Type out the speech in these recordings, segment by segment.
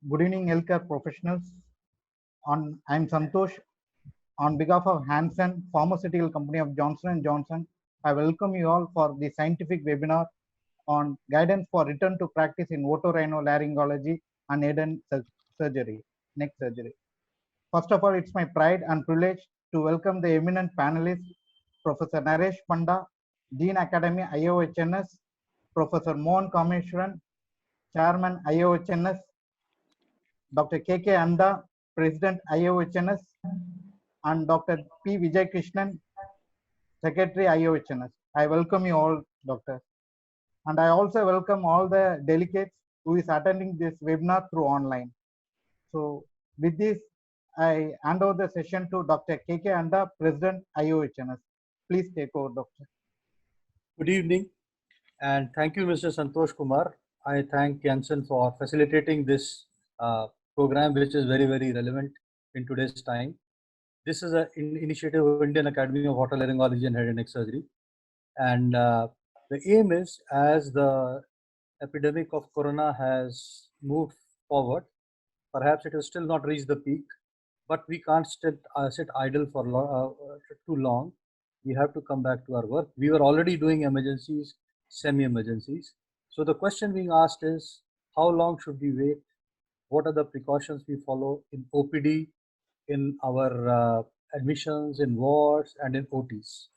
Good evening, healthcare professionals. I'm Santosh. On behalf of Hansen Pharmaceutical Company of Johnson & Johnson, I welcome you all for the scientific webinar on guidance for return to practice in otorhinolaryngology and head surgery, neck surgery. First of all, it's my pride and privilege to welcome the eminent panelists, Professor Naresh Panda, Dean Academy IAOHNS, Professor Mohan Kameshwaran, Chairman IAOHNS, Dr. K.K. Anda, President IAOHNS, and Dr. P. Vijaya Krishnan, Secretary IAOHNS. I welcome you all, Doctor. And I also welcome all the delegates who is attending this webinar through online. So with this, I hand over the session to Dr. K.K. Anda, President IAOHNS. Please take over, Doctor. Good evening, and thank you, Mr. Santosh Kumar. I thank Janssen for facilitating this program, which is very, very relevant in today's time. This is an initiative of Indian Academy of Otorhinolaryngology and Head and Neck Surgery. And the aim is, as the epidemic of corona has moved forward, perhaps it has still not reached the peak, but we can't sit idle for too long. We have to come back to our work. We were already doing emergencies, semi-emergencies. So the question being asked is, how long should we wait? What are the precautions we follow in OPD, in our admissions, in wards, and in OTs?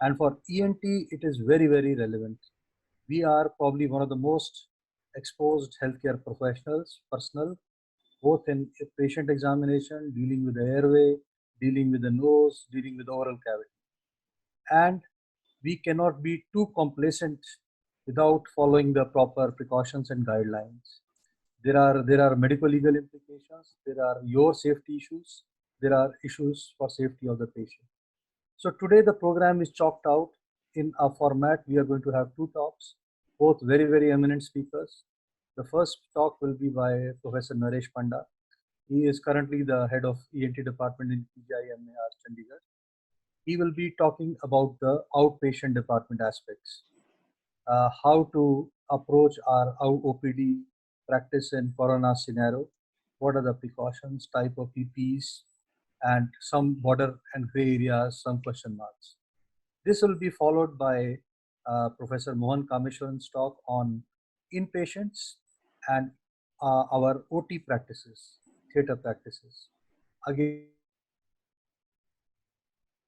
And for ENT, it is very, very relevant. We are probably one of the most exposed healthcare professionals, personnel, both in patient examination, dealing with the airway, dealing with the nose, dealing with the oral cavity. And we cannot be too complacent without following the proper precautions and guidelines. There are medical legal implications, there are your safety issues, there are issues for safety of the patient. So today the program is chalked out in a format. We are going to have two talks, both very, very eminent speakers. The first talk will be by Professor Naresh Panda. He is currently the head of ENT department in PGIMAR, Chandigarh. He will be talking about the outpatient department aspects, how to approach our OPD practice in corona scenario, what are the precautions, type of PPEs, and some border and gray areas, some question marks. This will be followed by Professor Mohan Kameshwaran's talk on inpatients and our OT practices, theatre practices. Again,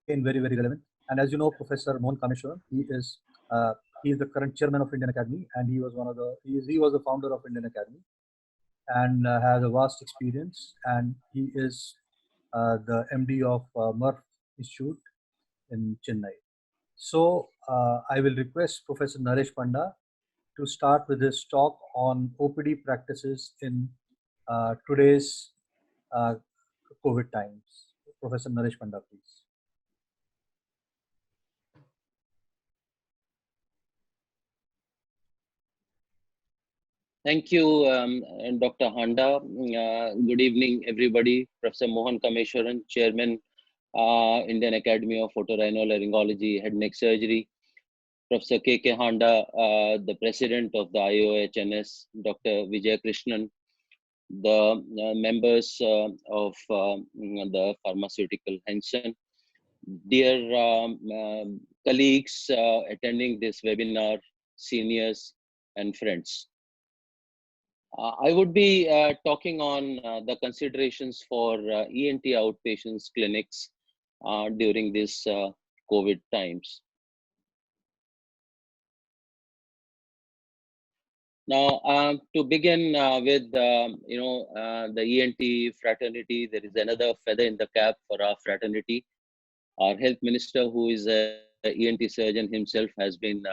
very, very relevant. And as you know, Professor Mohan Kameshwaran, he is the current chairman of Indian Academy, and he was the founder of Indian Academy, and has a vast experience. And he is the MD of Murph Institute in Chennai. So I will request Professor Naresh Panda to start with his talk on OPD practices in today's COVID times. Professor Naresh Panda, please. Thank you, Dr. Handa. Good evening, everybody. Professor Mohan Kameshwaran, Chairman, Indian Academy of Otorhinolaryngology, Head Neck Surgery. Professor K.K. Handa, the President of the IAOHNS, Dr. Vijaya Krishnan, the members of the pharmaceutical Hansen, dear colleagues attending this webinar, seniors and friends. I would be talking on the considerations for ENT outpatients clinics during this COVID times. Now, to begin with, the ENT fraternity, there is another feather in the cap for our fraternity. Our health minister, who is an ENT surgeon himself, has been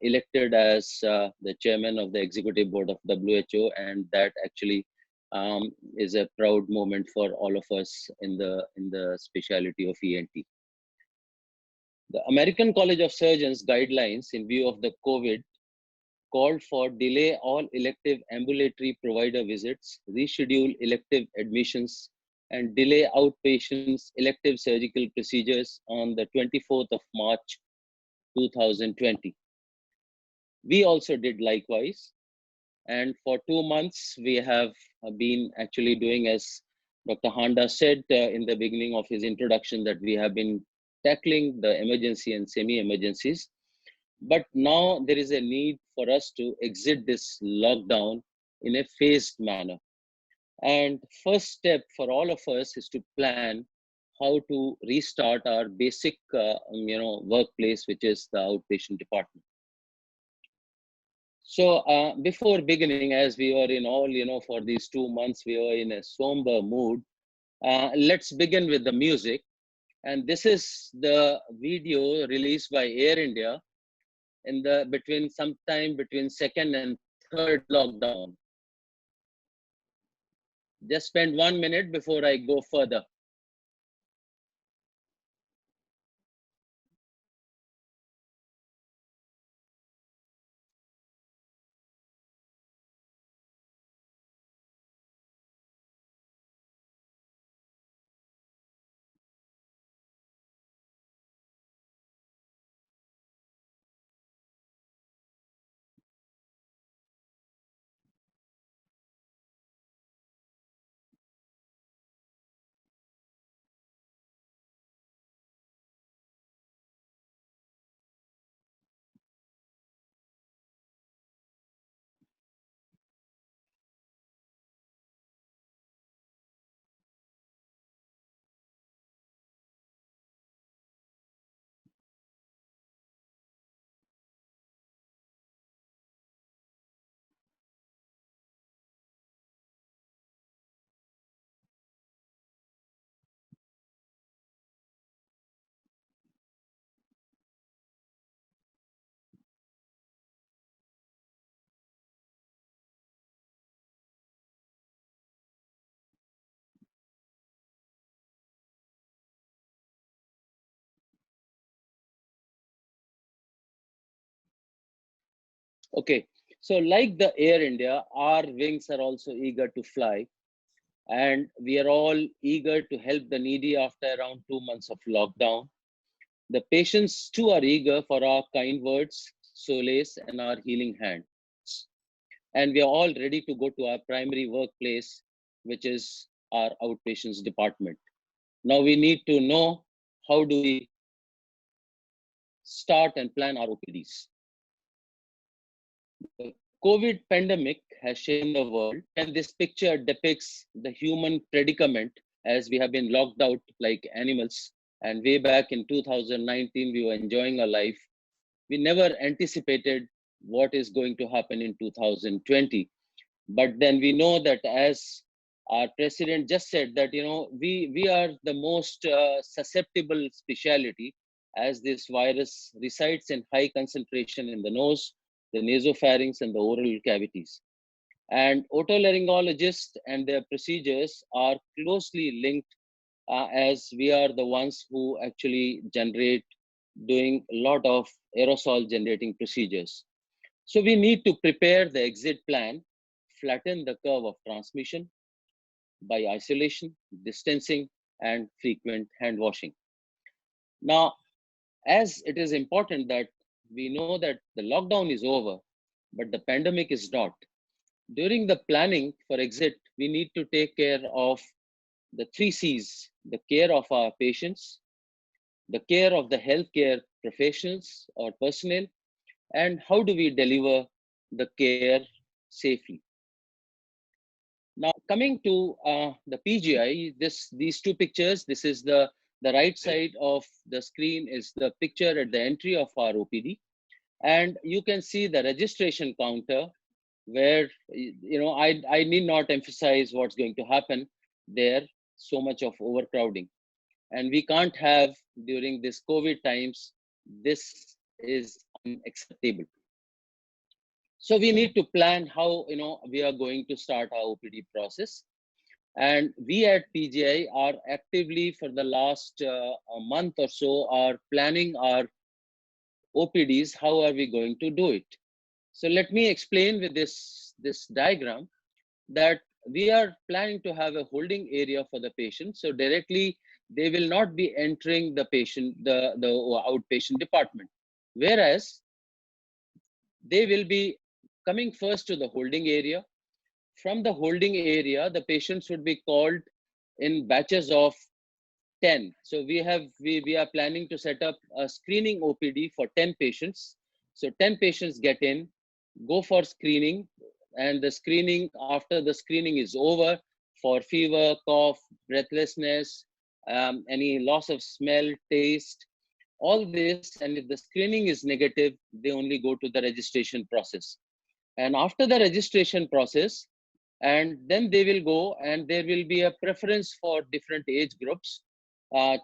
elected as the chairman of the executive board of WHO, and that actually is a proud moment for all of us in the specialty of ENT. The American College of Surgeons guidelines in view of the COVID called for delay all elective ambulatory provider visits, reschedule elective admissions, and delay outpatients elective surgical procedures on the 24th of March 2020. We also did likewise. And for 2 months, we have been actually doing, as Dr. Handa said in the beginning of his introduction, that we have been tackling the emergency and semi-emergencies. But now there is a need for us to exit this lockdown in a phased manner. And first step for all of us is to plan how to restart our basic, workplace, which is the outpatient department. So before beginning, as we were in all, for these 2 months, we were in a somber mood. Let's begin with the music. And this is the video released by Air India in the sometime between second and third lockdown. Just spend 1 minute before I go further. Okay, so like the Air India, our wings are also eager to fly, and we are all eager to help the needy after around 2 months of lockdown. The patients too are eager for our kind words, solace, and our healing hands. And we are all ready to go to our primary workplace, which is our outpatients department. Now we need to know how do we start and plan our OPDs. The COVID pandemic has shaken the world, and this picture depicts the human predicament as we have been locked out like animals. And way back in 2019, we were enjoying our life. We never anticipated what is going to happen in 2020. But then we know that, as our president just said, that we are the most susceptible specialty, as this virus resides in high concentration in the nose, the nasopharynx, and the oral cavities. And otolaryngologists and their procedures are closely linked, as we are the ones who actually doing a lot of aerosol generating procedures. So we need to prepare the exit plan, flatten the curve of transmission by isolation, distancing, and frequent hand washing. Now, as it is important that we know that the lockdown is over, but the pandemic is not. During the planning for exit, we need to take care of the 3 C's: the care of our patients, the care of the healthcare professionals or personnel, and how do we deliver the care safely. Now, coming to the PGI, these 2 pictures, this is the right side of the screen is the picture at the entry of our OPD. And you can see the registration counter where, I need not emphasize what's going to happen there, so much of overcrowding. And we can't have, during this COVID times, this is unacceptable. So we need to plan how we are going to start our OPD process. And we at PGI are actively, for the last a month or so, are planning our OPDs. How are we going to do it? So let me explain with this diagram that we are planning to have a holding area for the patient. So directly, they will not be entering the outpatient department, whereas they will be coming first to the holding area. From the holding area, the patients would be called in batches of 10. So we are planning to set up a screening OPD for 10 patients. So 10 patients get in, go for screening, and the screening, after the screening is over, for fever, cough, breathlessness, any loss of smell, taste, all this, and if the screening is negative, they only go to the registration process. And after the registration process, and then they will go, and there will be a preference for different age groups,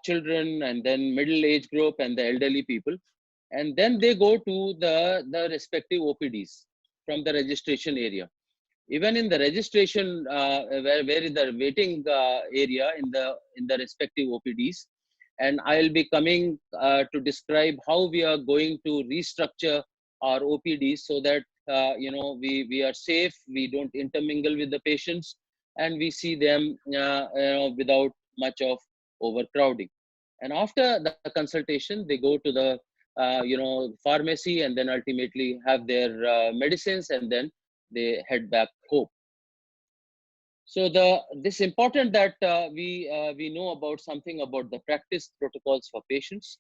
children, and then middle age group, and the elderly people. And then they go to the respective OPDs from the registration area. Even in the registration, where is the waiting area in the respective OPDs. And I'll be coming to describe how we are going to restructure our OPDs so that we are safe, we don't intermingle with the patients, and we see them without much of overcrowding. And after the consultation, they go to the pharmacy, and then ultimately have their medicines, and then they head back home. So this important that we know about something about the practice protocols for patients.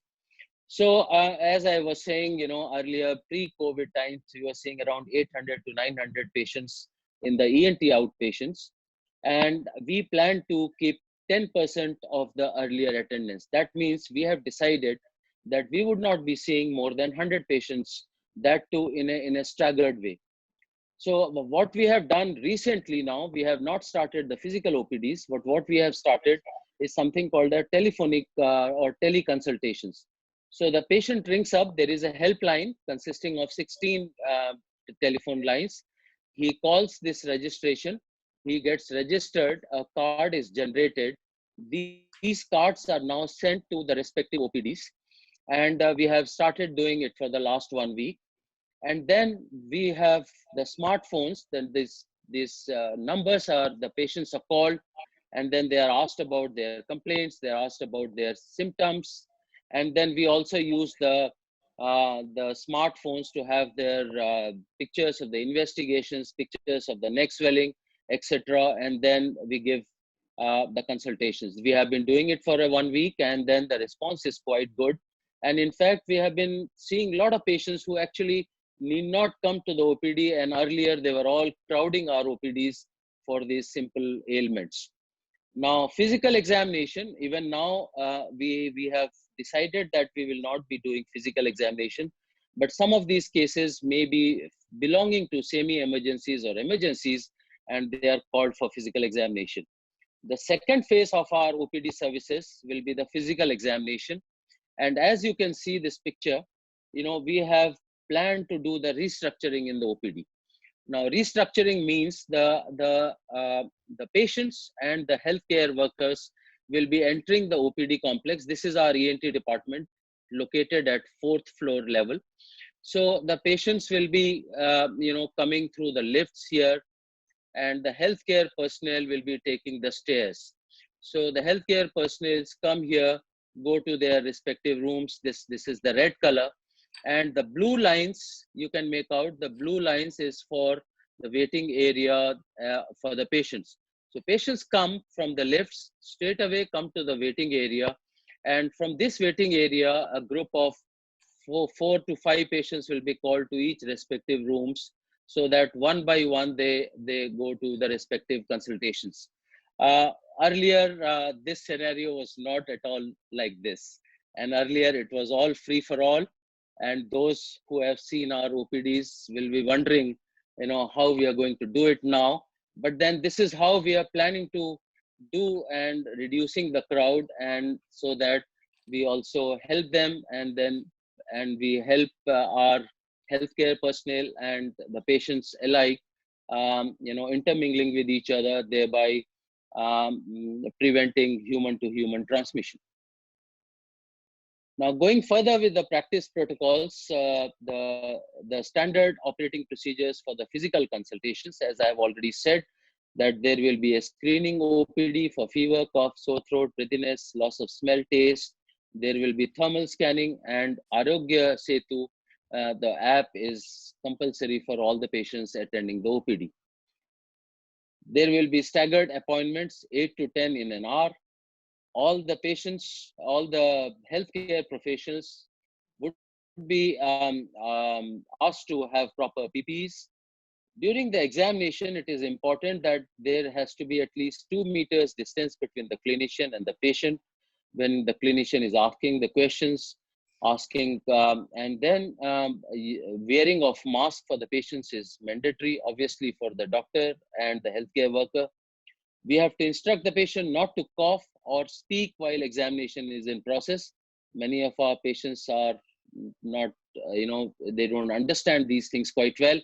So as I was saying, earlier, pre-COVID times, we were seeing around 800 to 900 patients in the ENT outpatients, and we plan to keep 10% of the earlier attendance. That means we have decided that we would not be seeing more than 100 patients, that too in a staggered way. So what we have done recently now, we have not started the physical OPDs, but what we have started is something called a telephonic or teleconsultations. So the patient rings up, there is a helpline consisting of 16 telephone lines. He calls this registration, he gets registered, a card is generated. These cards are now sent to the respective OPDs, and we have started doing it for the last 1 week. And then we have the smartphones, then these numbers are, the patients are called, and then they are asked about their complaints, they are asked about their symptoms. And then we also use the smartphones to have their pictures of the investigations, pictures of the neck swelling, etc. And then we give the consultations. We have been doing it for 1 week, and then the response is quite good. And in fact, we have been seeing a lot of patients who actually need not come to the OPD, and earlier they were all crowding our OPDs for these simple ailments. Now, physical examination, even now we have decided that we will not be doing physical examination, but some of these cases may be belonging to semi-emergencies or emergencies, and they are called for physical examination. The second phase of our OPD services will be the physical examination. And as you can see this picture, we have planned to do the restructuring in the OPD. Now, restructuring means the patients and the healthcare workers will be entering the OPD complex. This is our ENT department located at 4th floor level. So the patients will be, coming through the lifts here, and the healthcare personnel will be taking the stairs. So the healthcare personnel come here, go to their respective rooms. This is the red color. And the blue lines, you can make out, the blue lines is for the waiting area for the patients. So patients come from the lifts, straight away come to the waiting area. And from this waiting area, a group of 4 to 5 patients will be called to each respective rooms, so that one by one, they go to the respective consultations. Earlier, this scenario was not at all like this. And earlier, it was all free for all. And those who have seen our OPDs will be wondering, how we are going to do it now. But then this is how we are planning to do, and reducing the crowd, and so that we also help them, and we help our healthcare personnel and the patients alike, intermingling with each other, thereby preventing human-to-human transmission. Now, going further with the practice protocols, the standard operating procedures for the physical consultations, as I have already said, that there will be a screening OPD for fever, cough, sore throat, breathiness, loss of smell, taste. There will be thermal scanning, and Arogya Setu the app is compulsory for all the patients attending the OPD. There will be staggered appointments, 8 to 10 in an hour. All the patients, all the healthcare professionals would be asked to have proper PPEs. During the examination, it is important that there has to be at least 2 meters distance between the clinician and the patient when the clinician is asking the questions, and then wearing of mask for the patients is mandatory, obviously for the doctor and the healthcare worker. We have to instruct the patient not to cough or speak while examination is in process. Many of our patients are not, they don't understand these things quite well.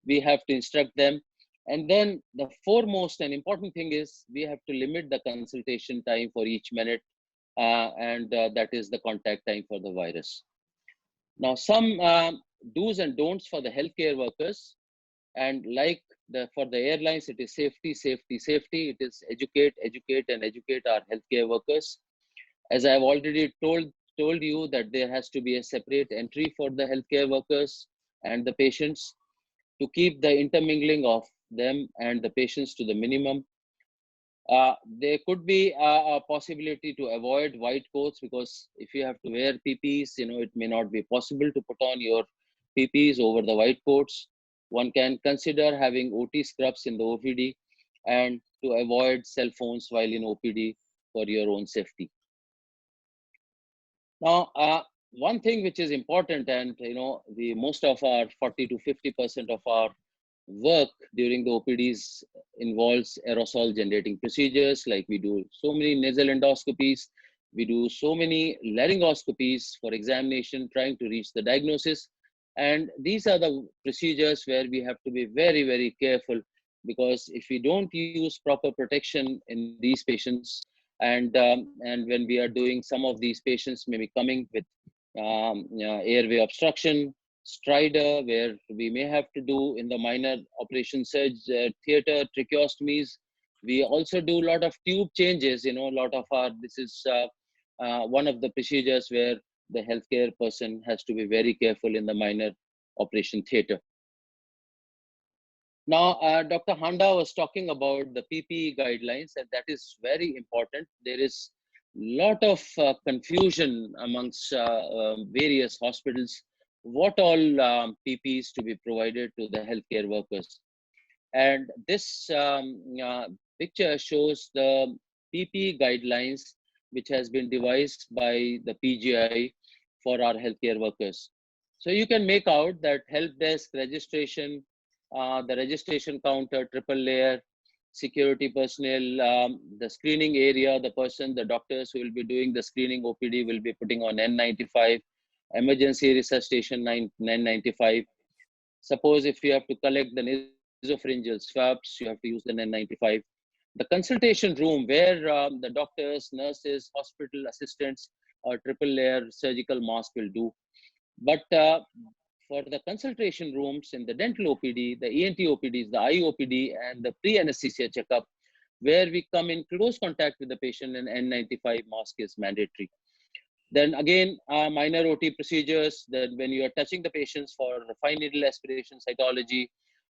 We have to instruct them. And then the foremost and important thing is we have to limit the consultation time for each minute, and that is the contact time for the virus. Now, some do's and don'ts for the healthcare workers, and like for the airlines, it is safety, safety, safety. It is educate, educate, and educate our healthcare workers. As I've already told you that there has to be a separate entry for the healthcare workers and the patients to keep the intermingling of them and the patients to the minimum. There could be a possibility to avoid white coats, because if you have to wear PPEs, it may not be possible to put on your PPEs over the white coats. One can consider having OT scrubs in the OPD and to avoid cell phones while in OPD for your own safety. Now, one thing which is important, and most of our 40 to 50% of our work during the OPDs involves aerosol generating procedures, like we do so many nasal endoscopies, we do so many laryngoscopies for examination, trying to reach the diagnosis. And these are the procedures where we have to be very, very careful, because if we don't use proper protection in these patients, and when we are doing, some of these patients may be coming with airway obstruction, stridor, where we may have to do in the minor operation theater tracheostomies. We also do a lot of tube changes, a lot of this is one of the procedures where the healthcare person has to be very careful in the minor operation theater. Now, Dr. Handa was talking about the PPE guidelines, and that is very important. There is a lot of confusion amongst various hospitals, what all PPEs to be provided to the healthcare workers. And this picture shows the PPE guidelines, which has been devised by the PGI for our healthcare workers. So you can make out that help desk registration, the registration counter, triple layer, security personnel, the screening area, the doctors who will be doing the screening OPD will be putting on N95, emergency resuscitation N95. Suppose if you have to collect the nasopharyngeal swabs, you have to use the N95. The consultation room, where the doctors, nurses, hospital assistants, or triple layer surgical mask will do. But for the consultation rooms in the dental OPD, the ENT OPDs, the eye OPD, and the pre-anesthesia checkup, where we come in close contact with the patient, and N95 mask is mandatory. Then again, minor OT procedures, that when you are touching the patients for fine needle aspiration, cytology,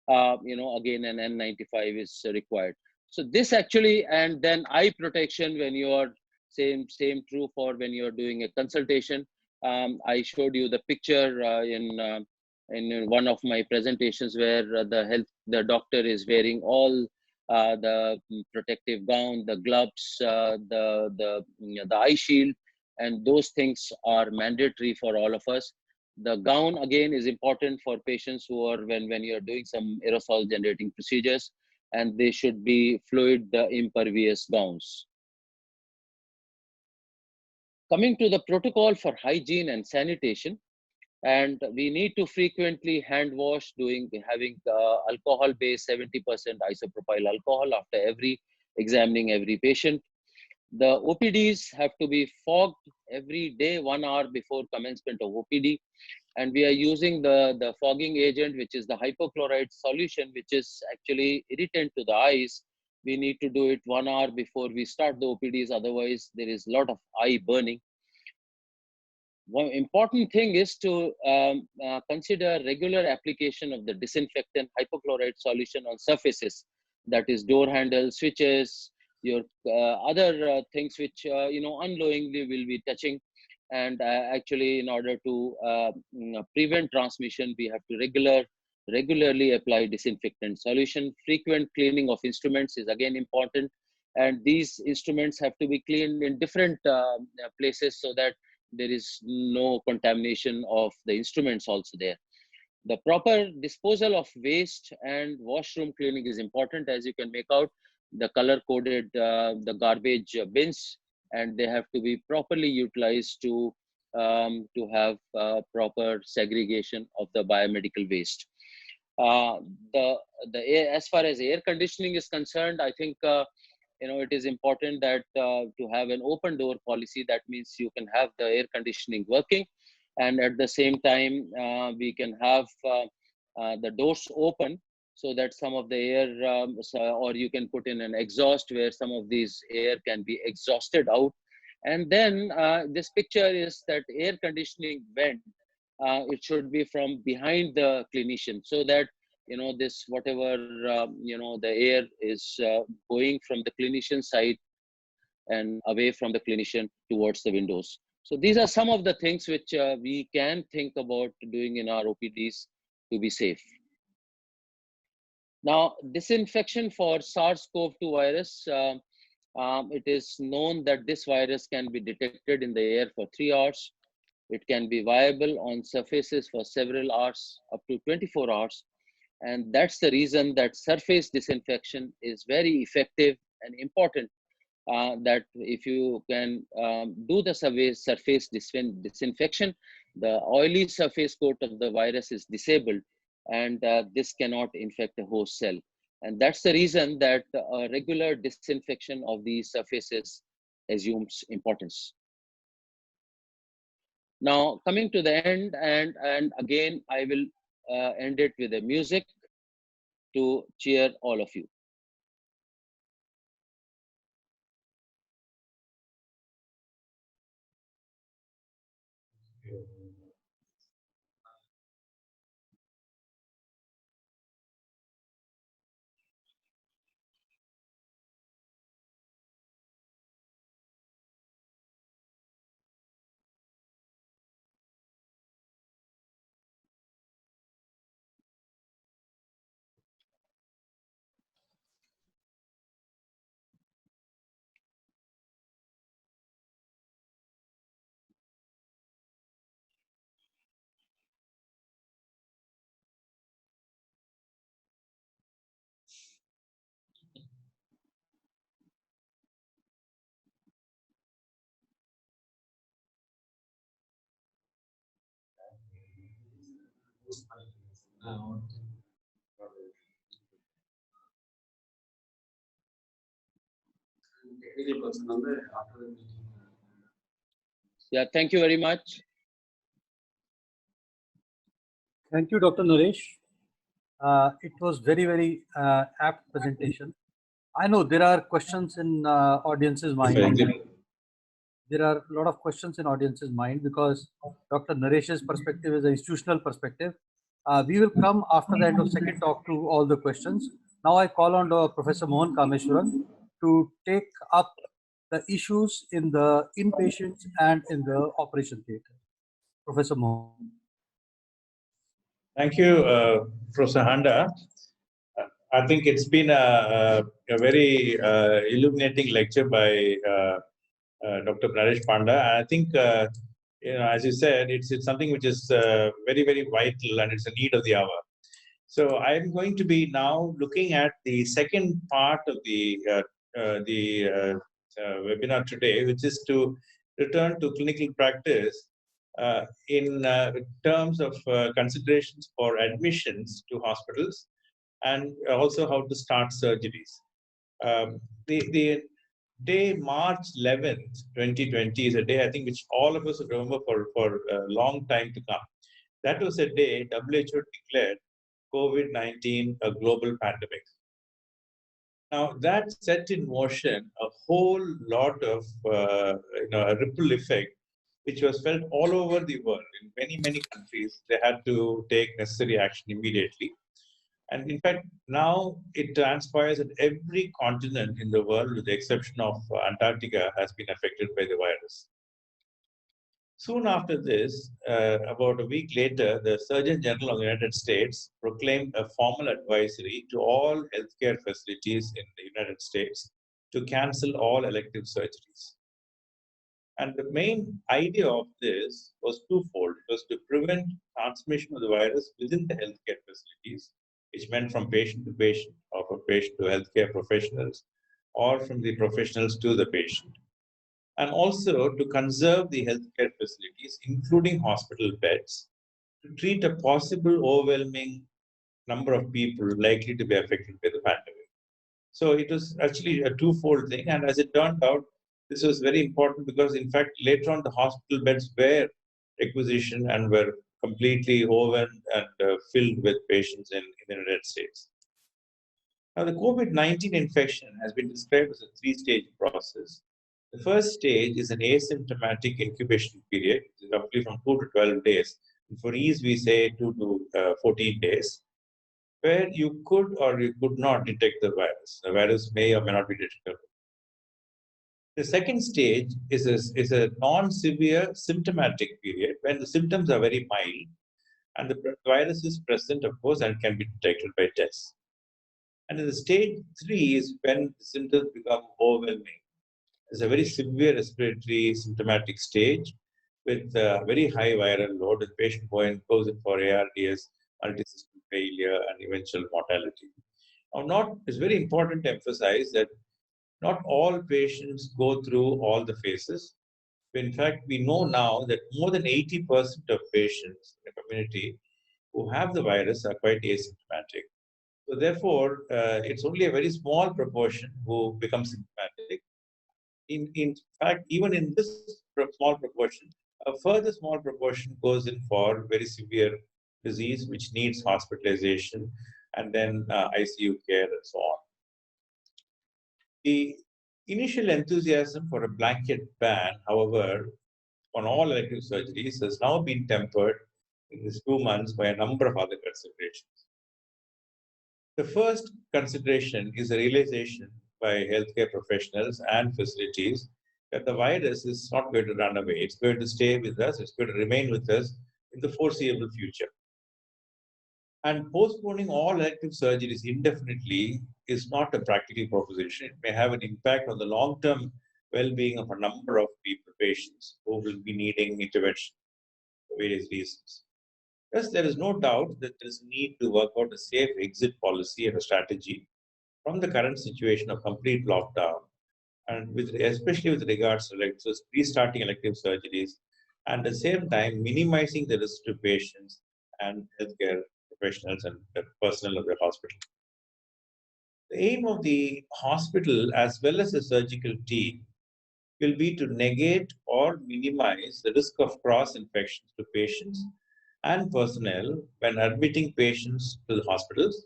again an N95 is required. So this actually, and then eye protection when you are, same true for when you are doing a consultation. I showed you the picture in one of my presentations where the doctor is wearing all the protective gown, the gloves, the eye shield, and those things are mandatory for all of us. The gown again is important for patients who are when you're doing some aerosol generating procedures, and they should be fluid impervious gowns. Coming to the protocol for hygiene and sanitation, and we need to frequently hand wash, having alcohol based 70% isopropyl alcohol after examining every patient. The OPDs have to be fogged every day 1 hour before commencement of OPD, and we are using the fogging agent, which is the hypochlorite solution, which is actually irritant to the eyes. We need to do it 1 hour before we start the OPDs, otherwise there is a lot of eye burning. one important thing is to consider regular application of the disinfectant hypochlorite solution on surfaces, that is door handles, switches, your other things which unknowingly will be touching. And actually, in order to prevent transmission, we have to regularly apply disinfectant solution. Frequent cleaning of instruments is again important, and these instruments have to be cleaned in different places so that there is no contamination of the instruments also there. The proper disposal of waste and washroom cleaning is important. As you can make out, the color coded the garbage bins, and they have to be properly utilized to have proper segregation of the biomedical waste. As far as air conditioning is concerned, I think it is important that to have an open door policy. That means you can have the air conditioning working, and at the same time we can have the doors open so that some of the air or you can put in an exhaust where some of these air can be exhausted out. And then this picture is that air conditioning vent. It should be from behind the clinician, so that this whatever the air is going from the clinician side and away from the clinician towards the windows. So these are some of the things which we can think about doing in our OPDs to be safe. Now, disinfection for SARS-CoV-2 virus. It is known that this virus can be detected in the air for 3 hours. It can be viable on surfaces for several hours, up to 24 hours. And that's the reason that surface disinfection is very effective and important. That if you can do the surface disinfection, the oily surface coat of the virus is disabled, and this cannot infect a host cell. And that's the reason that regular disinfection of these surfaces assumes importance. Now, coming to the end, and again, I will end it with a music to cheer all of you. Yeah, thank you very much. Thank you, Dr. Naresh. It was very apt presentation. I know there are questions in audience's mind. There are a lot of questions in audience's mind because Dr. Naresh's perspective is an institutional perspective. We will come after the end of second talk to all the questions. Now I call on Professor Mohan Kameshwaran to take up the issues in the inpatients and in the operation theatre. Professor Mohan. Thank you, Professor Handa. I think it's been a very illuminating lecture by Dr. Naresh Panda. I think, as you said, it's something which is very vital and it's a need of the hour. So I'm going to be now looking at the second part of the webinar today, which is to return to clinical practice in terms of considerations for admissions to hospitals and also how to start surgeries. The day March 11th, 2020 is a day I think which all of us will remember for a long time to come. That was a day WHO declared COVID-19 a global pandemic. Now that set in motion a whole lot of a ripple effect, which was felt all over the world. In many, many countries, they had to take necessary action immediately. And in fact, now it transpires that every continent in the world, with the exception of Antarctica, has been affected by the virus. Soon after this, about a week later, the Surgeon General of the United States proclaimed a formal advisory to all healthcare facilities in the United States to cancel all elective surgeries. And the main idea of this was twofold. It was to prevent transmission of the virus within the healthcare facilities, which meant from patient to patient, or from patient to healthcare professionals, or from the professionals to the patient. And also to conserve the healthcare facilities, including hospital beds, to treat a possible overwhelming number of people likely to be affected by the pandemic. So it was actually a twofold thing. And as it turned out, this was very important because, in fact, later on, the hospital beds were requisitioned and were completely overwhelmed and filled with patients in the United States. Now, the COVID-19 infection has been described as a three-stage process. The first stage is an asymptomatic incubation period, roughly from 2 to 12 days. And for ease, we say 2 to 14 days, where you could or you could not detect the virus. The virus may or may not be detectable. The second stage is a non-severe symptomatic period when the symptoms are very mild and the virus is present, of course, and can be detected by tests. And in the stage 3 is when the symptoms become overwhelming. It's a very severe respiratory symptomatic stage with very high viral load, the patient goes in for ARDS, multi-system failure, and eventual mortality. Now, it's very important to emphasize that not all patients go through all the phases. In fact, we know now that more than 80% of patients in the community who have the virus are quite asymptomatic. So therefore, it's only a very small proportion who become symptomatic. In fact, even in this small proportion, a further small proportion goes in for very severe disease, which needs hospitalization and then ICU care and so on. The initial enthusiasm for a blanket ban, however, on all elective surgeries has now been tempered in these 2 months by a number of other considerations. The first consideration is a realization by healthcare professionals and facilities that the virus is not going to run away. It's going to stay with us. It's going to remain with us in the foreseeable future. And postponing all elective surgeries indefinitely is not a practical proposition. It may have an impact on the long-term well-being of a number of people, patients who will be needing intervention for various reasons. Thus, there is no doubt that there is a need to work out a safe exit policy and a strategy from the current situation of complete lockdown, and especially with regards to restarting elective surgeries, and at the same time minimizing the risk to patients and healthcare professionals and the personnel of the hospital. The aim of the hospital as well as the surgical team will be to negate or minimize the risk of cross-infections to patients and personnel when admitting patients to the hospitals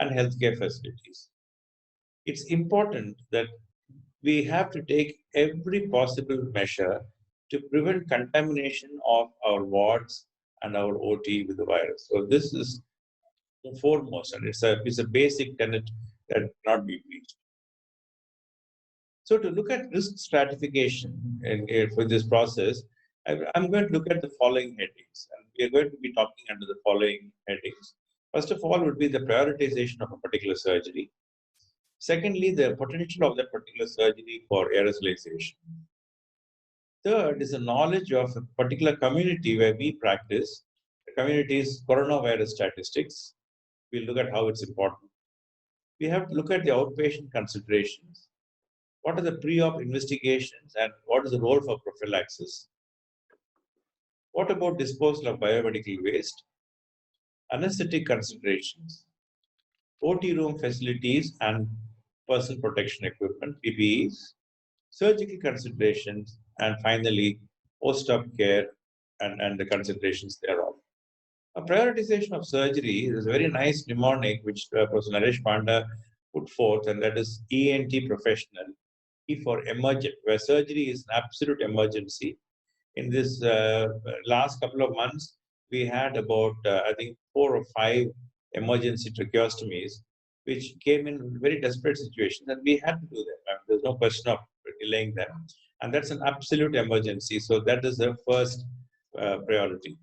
and healthcare facilities. It's important that we have to take every possible measure to prevent contamination of our wards and our OT with the virus. So this is foremost, and it's a basic tenet that cannot be breached. So to look at risk stratification for this process, I'm going to look at the following headings, and we are going to be talking under the following headings. First of all would be the prioritization of a particular surgery. Secondly, the potential of that particular surgery for aerosolization. Third is the knowledge of a particular community where we practice, the community's coronavirus statistics. We'll look at how it's important. We have to look at the outpatient considerations. What are the pre-op investigations and what is the role for prophylaxis? What about disposal of biomedical waste? Anesthetic considerations, OT room facilities and personal protection equipment, PPEs, surgical considerations, and finally, post-op care and the considerations thereof. A prioritization of surgery is a very nice mnemonic which Professor Naresh Panda put forth, and that is ENT professional, E for emergent, where surgery is an absolute emergency. In this last couple of months, we had about, I think, 4 or 5 emergency tracheostomies, which came in very desperate situations, and we had to do them. There's no question of delaying them. And that's an absolute emergency. So that is the first priority.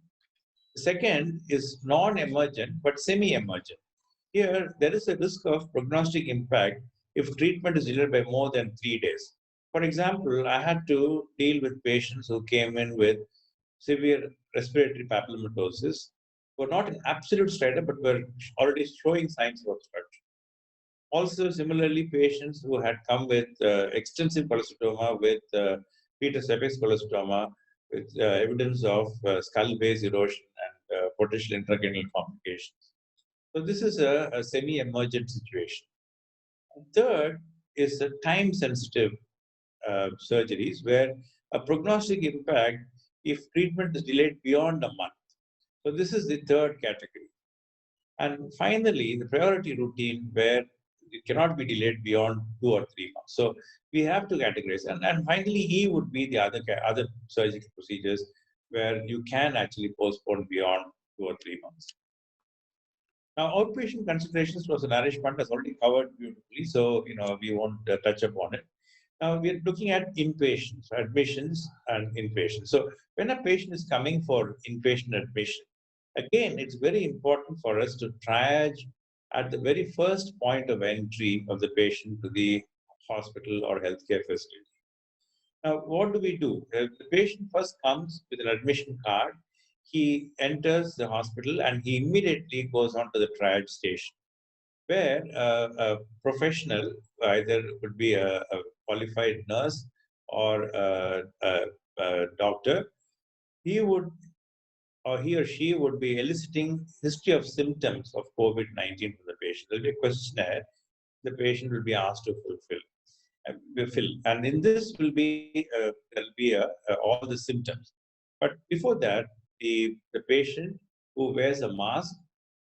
The second is non-emergent, but semi-emergent. Here, there is a risk of prognostic impact if treatment is delayed by more than 3 days. For example, I had to deal with patients who came in with severe respiratory papillomatosis, were not in absolute stata, but were already showing signs of obstruction. Also, similarly, patients who had come with extensive cholestoma, with Peter's apex cholestoma, with evidence of skull base erosion and potential intracranial complications. So this is a semi-emergent situation. Third is the time-sensitive surgeries, where a prognostic impact if treatment is delayed beyond a month. So this is the third category. And finally, the priority routine, where it cannot be delayed beyond 2 or 3 months. So we have to categorize. And finally, E would be the other surgical procedures where you can actually postpone beyond 2 or 3 months. Now, outpatient considerations was Naresh Pant has already covered beautifully, so we won't touch upon it. Now we are looking at inpatients, admissions and inpatients. So when a patient is coming for inpatient admission, again, it's very important for us to triage at the very first point of entry of the patient to the hospital or healthcare facility. Now, what do? The patient first comes with an admission card. He enters the hospital and he immediately goes on to the triage station, where a professional, either could be a qualified nurse or a doctor, he or she would be eliciting history of symptoms of COVID-19 from the patient. There will be a questionnaire the patient will be asked to fill, and in this will be all the symptoms. But before that, the patient who wears a mask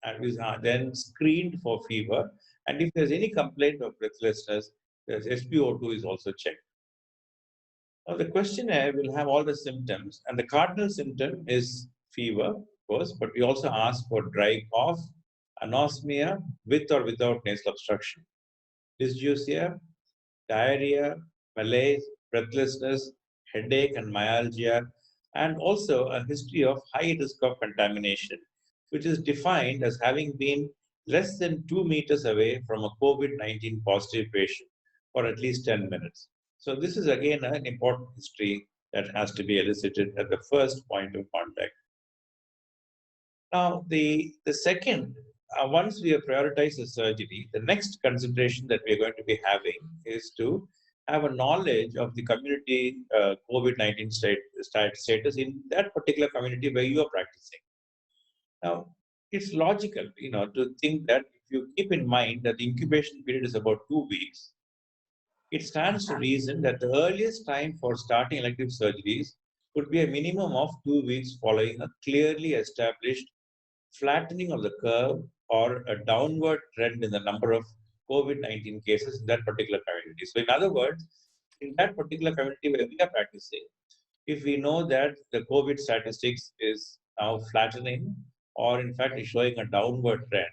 and is then screened for fever, and if there's any complaint of breathlessness, the SpO2 is also checked. Now, the questionnaire will have all the symptoms, and the cardinal symptom is fever, of course, but we also ask for dry cough, anosmia with or without nasal obstruction, dysgeusia, diarrhea, malaise, breathlessness, headache and myalgia, and also a history of high risk of contamination, which is defined as having been less than 2 meters away from a COVID-19 positive patient for at least 10 minutes. So this is again an important history that has to be elicited at the first point of contact. Now, the second, once we have prioritized the surgery, the next consideration that we're going to be having is to have a knowledge of the community COVID-19 status in that particular community where you are practicing. Now, it's logical, to think that if you keep in mind that the incubation period is about 2 weeks, it stands to reason that the earliest time for starting elective surgeries could be a minimum of 2 weeks following a clearly established flattening of the curve or a downward trend in the number of COVID-19 cases in that particular community. So in other words, in that particular community where we are practicing, if we know that the COVID statistics is now flattening or in fact is showing a downward trend,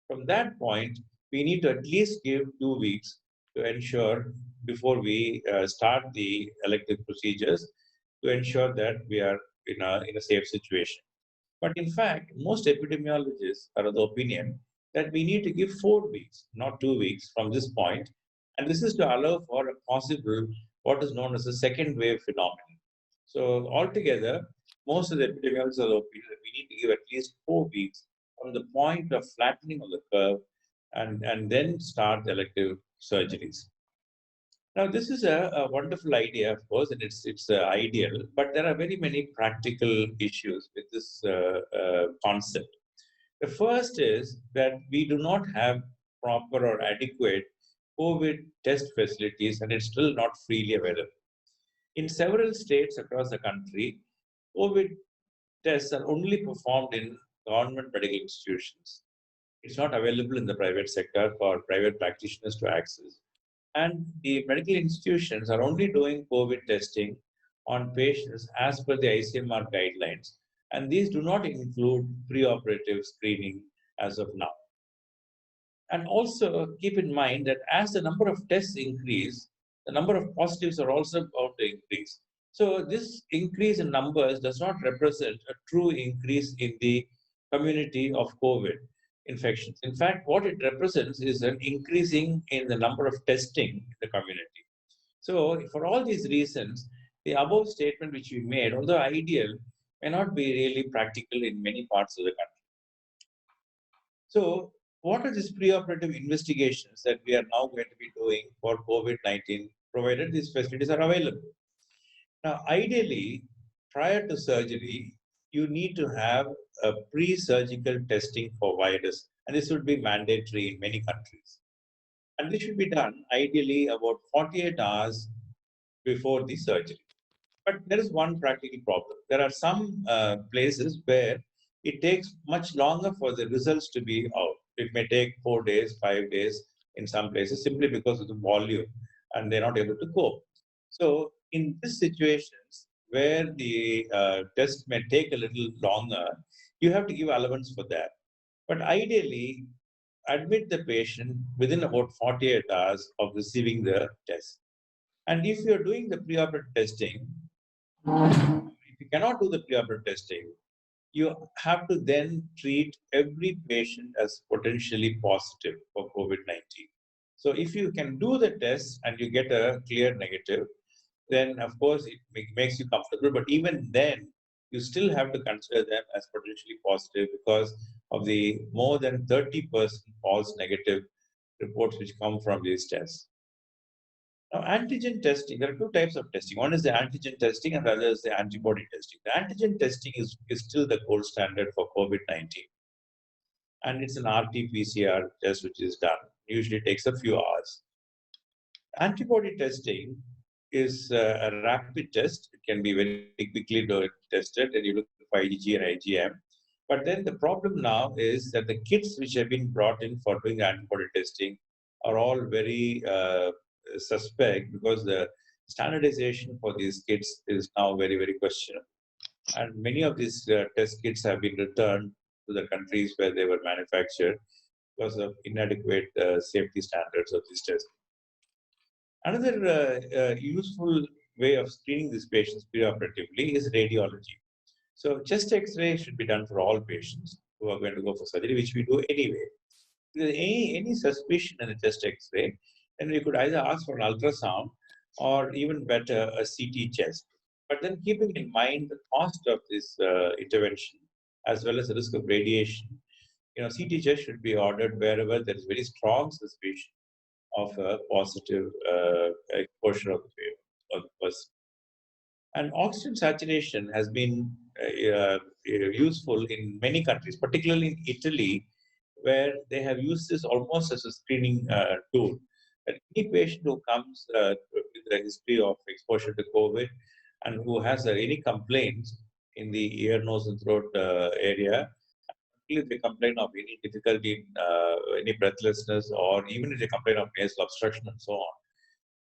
from that point, we need to at least give 2 weeks to ensure before we start the elective procedures to ensure that we are in a safe situation. But in fact, most epidemiologists are of the opinion that we need to give 4 weeks, not 2 weeks from this point. And this is to allow for a possible, what is known as a second wave phenomenon. So altogether, most of the epidemiologists are of the opinion that we need to give at least 4 weeks from the point of flattening of the curve and then start the elective surgeries. Now, this is a wonderful idea, of course, and it's ideal, but there are very many practical issues with this concept. The first is that we do not have proper or adequate COVID test facilities, and it's still not freely available. In several states across the country, COVID tests are only performed in government medical institutions. It's not available in the private sector for private practitioners to access. And the medical institutions are only doing COVID testing on patients as per the ICMR guidelines. And these do not include preoperative screening as of now. And also keep in mind that as the number of tests increase, the number of positives are also bound to increase. So this increase in numbers does not represent a true increase in the community of COVID infections. In fact, what it represents is an increasing in the number of testing in the community. So for all these reasons, the above statement which we made, although ideal, may not be really practical in many parts of the country. So what are these preoperative investigations that we are now going to be doing for COVID-19, provided these facilities are available? Now, ideally, prior to surgery, you need to have a pre-surgical testing for virus, and this would be mandatory in many countries. And this should be done ideally about 48 hours before the surgery. But there is one practical problem. There are some places where it takes much longer for the results to be out. It may take 4 days, 5 days in some places simply because of the volume and they're not able to cope. So in these situations where the test may take a little longer, you have to give allowance for that. But ideally, admit the patient within about 48 hours of receiving the test. And if you're doing the preoperative testing, if you cannot do the preoperative testing, you have to then treat every patient as potentially positive for COVID-19. So if you can do the test and you get a clear negative, then of course it makes you comfortable. But even then, you still have to consider them as potentially positive because of the more than 30% false negative reports which come from these tests. Now, antigen testing, there are two types of testing. One is the antigen testing and the other is the antibody testing. The antigen testing is still the gold standard for COVID-19. And it's an RT-PCR test which is done. Usually takes a few hours. Antibody testing is a rapid test. It can be very quickly tested and you look for IgG and IgM. But then the problem now is that the kits which have been brought in for doing antibody testing are all very suspect because the standardization for these kits is now very, very questionable. And many of these test kits have been returned to the countries where they were manufactured because of inadequate safety standards of these tests. Another useful way of screening these patients preoperatively is radiology. So chest X-ray should be done for all patients who are going to go for surgery, which we do anyway. If there's any suspicion in the chest X-ray, then we could either ask for an ultrasound or even better, a CT chest. But then keeping in mind the cost of this intervention, as well as the risk of radiation, CT chest should be ordered wherever there is very strong suspicion of a positive exposure of the person. And oxygen saturation has been useful in many countries, particularly in Italy, where they have used this almost as a screening tool. That any patient who comes with a history of exposure to COVID and who has any complaints in the ear, nose, and throat area, if they complain of any difficulty, any breathlessness, or even if they complain of nasal obstruction and so on,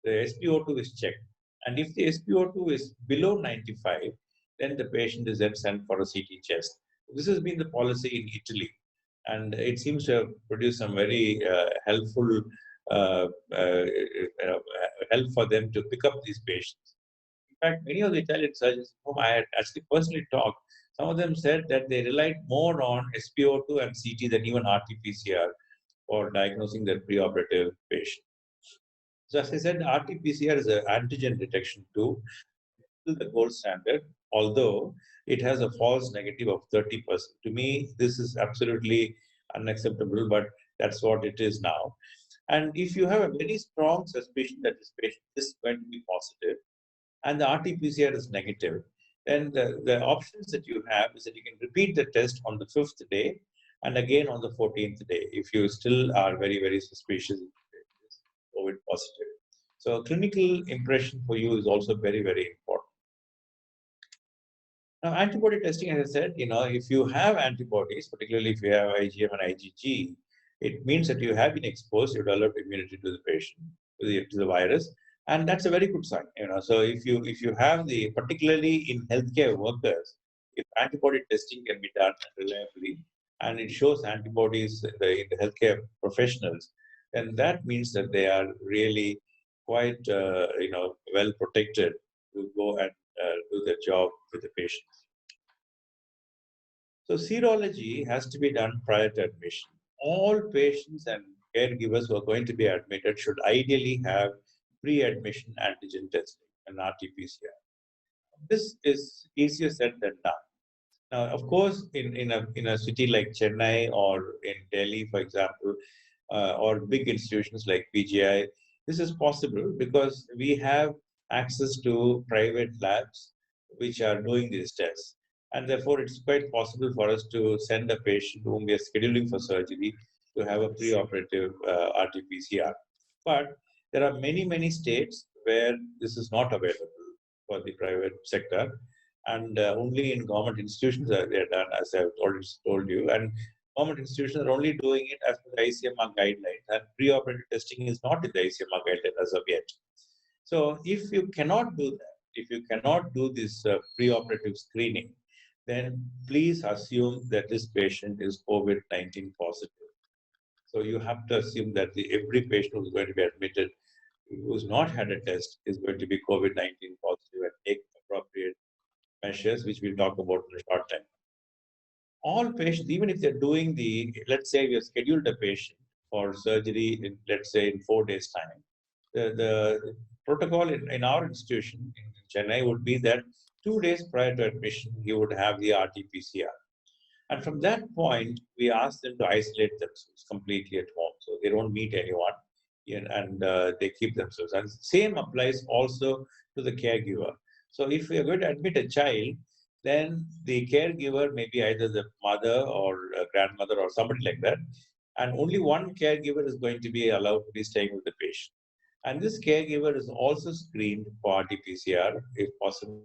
the SpO2 is checked. And if the SpO2 is below 95, then the patient is then sent for a CT chest. This has been the policy in Italy. And it seems to have produced some very helpful help for them to pick up these patients. In fact, many of the Italian surgeons whom I had actually personally talked, some of them said that they relied more on SpO2 and CT than even RT-PCR for diagnosing their preoperative patient. So as I said, RT-PCR is an antigen detection tool. It's the gold standard, although it has a false negative of 30%. To me, this is absolutely unacceptable, but that's what it is now. And if you have a very strong suspicion that this patient is going to be positive and the RT-PCR is negative, then the options that you have is that you can repeat the test on the 5th day and again on the 14th day if you still are very, very suspicious of COVID positive. So clinical impression for you is also very, very important. Now, antibody testing, as I said, if you have antibodies, particularly if you have IgM and IgG, it means that you have been exposed, you developed immunity to the patient, to the virus, And that's a very good sign. So if you have the, particularly in healthcare workers, if antibody testing can be done reliably and it shows antibodies in the healthcare professionals, then that means that they are really quite well protected to go and do their job with the patients. So serology has to be done prior to admission. All patients and caregivers who are going to be admitted should ideally have pre-admission antigen testing and RT-PCR. This is easier said than done. Now, of course, in a city like Chennai or in Delhi, for example, or big institutions like PGI, this is possible because we have access to private labs which are doing these tests. And therefore, it's quite possible for us to send a patient whom we are scheduling for surgery to have a preoperative RT-PCR. But there are many states where this is not available for the private sector, and only in government institutions they are done, as I've already told you. And government institutions are only doing it as per the ICMR guidelines, and preoperative testing is not in the ICMR guidelines as of yet. So if you cannot do that, if you cannot do this preoperative screening, then please assume that this patient is COVID-19 positive. So you have to assume that every patient who is going to be admitted who has not had a test is going to be COVID-19 positive and take appropriate measures, which we'll talk about in a short time. All patients, even if they're doing let's say we have scheduled a patient for surgery in, let's say, in 4 days' time, the protocol in our institution in Chennai would be that 2 days prior to admission, he would have the RT-PCR. And from that point, we ask them to isolate themselves completely at home. So they don't meet anyone and they keep themselves. And same applies also to the caregiver. So if we are going to admit a child, then the caregiver may be either the mother or a grandmother or somebody like that. And only one caregiver is going to be allowed to be staying with the patient. And this caregiver is also screened for RT-PCR if possible.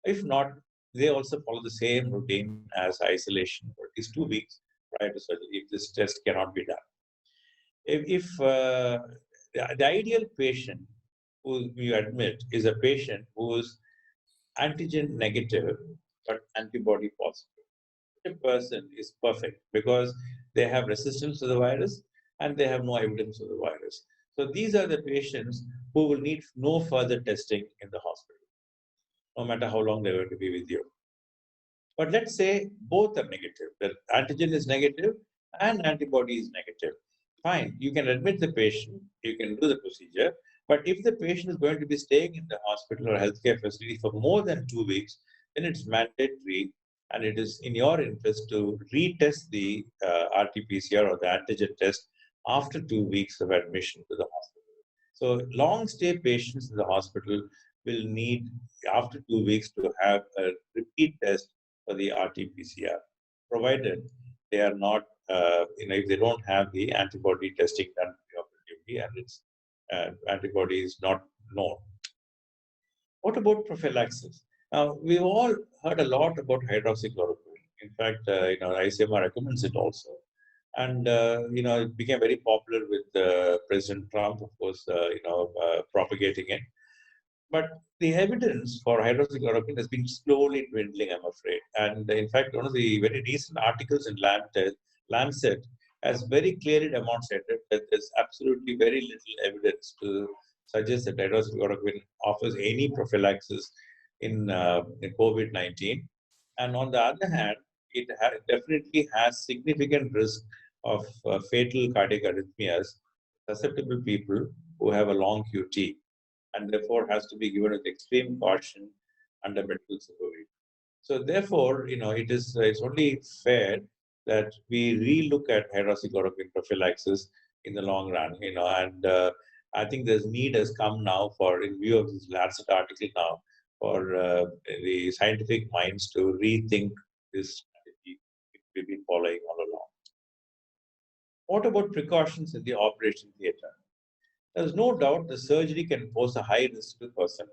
If not, they also follow the same routine as isolation for at least 2 weeks prior to surgery if this test cannot be done. If the ideal patient who you admit is a patient who is antigen negative but antibody positive, the person is perfect because they have resistance to the virus and they have no evidence of the virus. So these are the patients who will need no further testing in the hospital, no matter how long they're going to be with you. But let's say both are negative. The antigen is negative and antibody is negative. Fine, you can admit the patient, you can do the procedure. But if the patient is going to be staying in the hospital or healthcare facility for more than 2 weeks, then it's mandatory and it is in your interest to retest the RT-PCR or the antigen test after 2 weeks of admission to the hospital. So long stay patients in the hospital will need, after 2 weeks, to have a repeat test for the RT-PCR, provided they are not, if they don't have the antibody testing done preoperatively and its antibody is not known. What about prophylaxis? Now, we've all heard a lot about hydroxychloroquine. In fact, ICMR recommends it also. And, it became very popular with President Trump, of course, propagating it. But the evidence for hydroxychloroquine has been slowly dwindling, I'm afraid. And in fact, one of the very recent articles in Lancet has very clearly demonstrated that there's absolutely very little evidence to suggest that hydroxychloroquine offers any prophylaxis in COVID-19. And on the other hand, it definitely has significant risk of fatal cardiac arrhythmias, susceptible people who have a long QT, and therefore has to be given with extreme caution under medical supervision. So therefore, it's only fair that we relook at hydroxychloroquine prophylaxis in the long run, and I think there's need has come now in view of this Lancet article now, for the scientific minds to rethink this strategy we've been following all along. What about precautions in the operation theatre? There's no doubt the surgery can pose a high risk to personnel.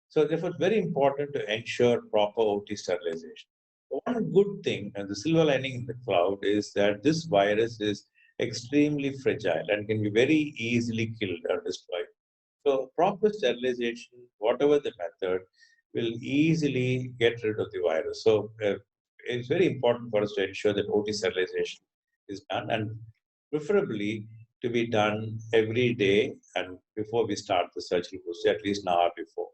So therefore, it's very important to ensure proper OT sterilization. One good thing, and the silver lining in the cloud, is that this virus is extremely fragile and can be very easily killed or destroyed. So proper sterilization, whatever the method, will easily get rid of the virus. So it's very important for us to ensure that OT sterilization is done, and preferably to be done every day and before we start the surgical procedure, at least an hour before.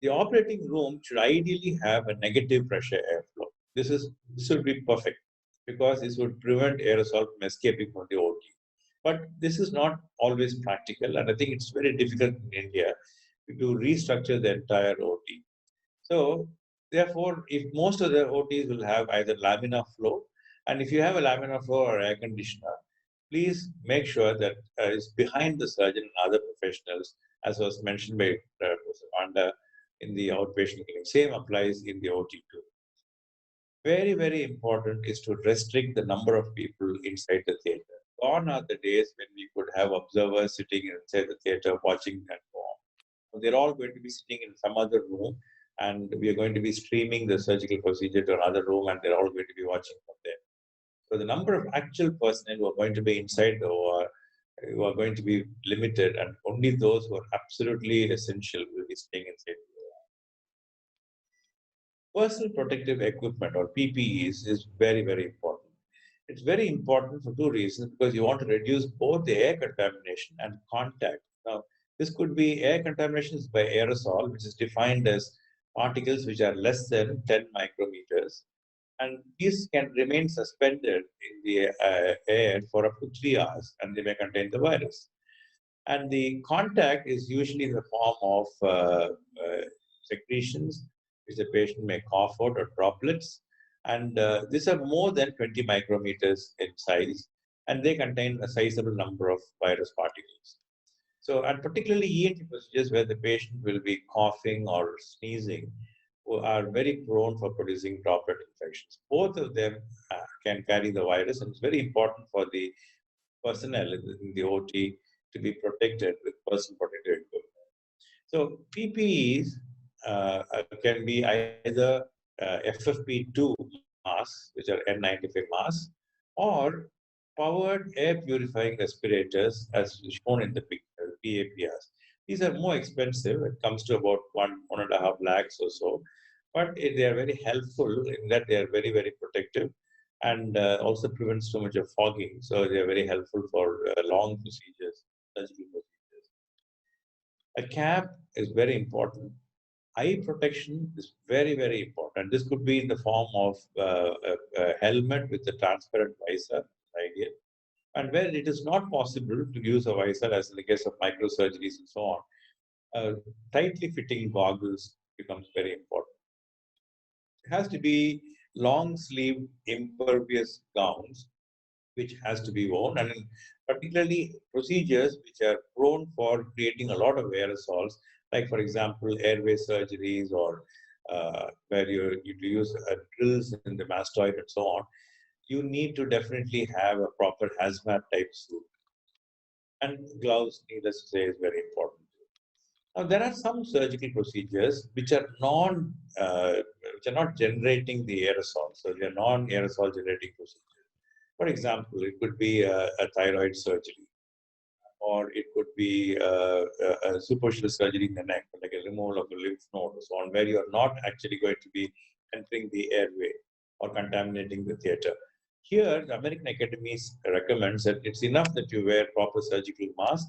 The operating room should ideally have a negative pressure airflow. This would be perfect because this would prevent aerosol from escaping from the OT. But this is not always practical, and I think it's very difficult in India to restructure the entire OT. So, therefore, if most of the OTs will have either laminar flow, and if you have a laminar flow or air conditioner, please make sure that it's behind the surgeon and other professionals, as was mentioned by Professor Panda in the outpatient clinic. Same applies in the OT too. Very, very important is to restrict the number of people inside the theater. Gone are the days when we could have observers sitting inside the theater watching and go on. They're all going to be sitting in some other room, and we are going to be streaming the surgical procedure to another room, and they're all going to be watching from there. So the number of actual personnel who are going to be inside the OR who are going to be limited, and only those who are absolutely essential will be staying inside the OR. Personal protective equipment or PPEs is very, very important. It's very important for two reasons, because you want to reduce both the air contamination and contact. Now, this could be air contaminations by aerosol, which is defined as particles which are less than 10 micrometers. And these can remain suspended in the air for up to 3 hours, and they may contain the virus. And the contact is usually in the form of secretions, which the patient may cough out, or droplets. And these are more than 20 micrometers in size, and they contain a sizable number of virus particles. So, and particularly ENT procedures where the patient will be coughing or sneezing, who are very prone for producing droplet infections. Both of them can carry the virus, and it's very important for the personnel in the OT to be protected with personal protective equipment. So PPEs can be either FFP2 masks, which are N95 masks, or powered air purifying respirators, as shown in the picture, PAPRs. These are more expensive. It comes to about 1.5 lakhs or so, but they are very helpful in that they are very, very protective, and also prevent so much of fogging. So they are very helpful for long procedures, surgical procedures. A cap is very important. Eye protection is very, very important. This could be in the form of a helmet with a transparent visor, ideal. And where it is not possible to use a visor, as in the case of microsurgeries and so on, tightly fitting goggles becomes very important. It has to be long-sleeved, impervious gowns, which has to be worn, and particularly procedures which are prone for creating a lot of aerosols, like, for example, airway surgeries, or where you use drills in the mastoid and so on. You need to definitely have a proper hazmat type suit. And gloves, needless to say, is very important. Now, there are some surgical procedures which are not generating the aerosol. So they are non-aerosol generating procedures. For example, it could be a thyroid surgery, or it could be a superficial surgery in the neck, like a removal of a lymph node, or so on, where you are not actually going to be entering the airway or contaminating the theater. Here, the American Academy recommends that it's enough that you wear proper surgical mask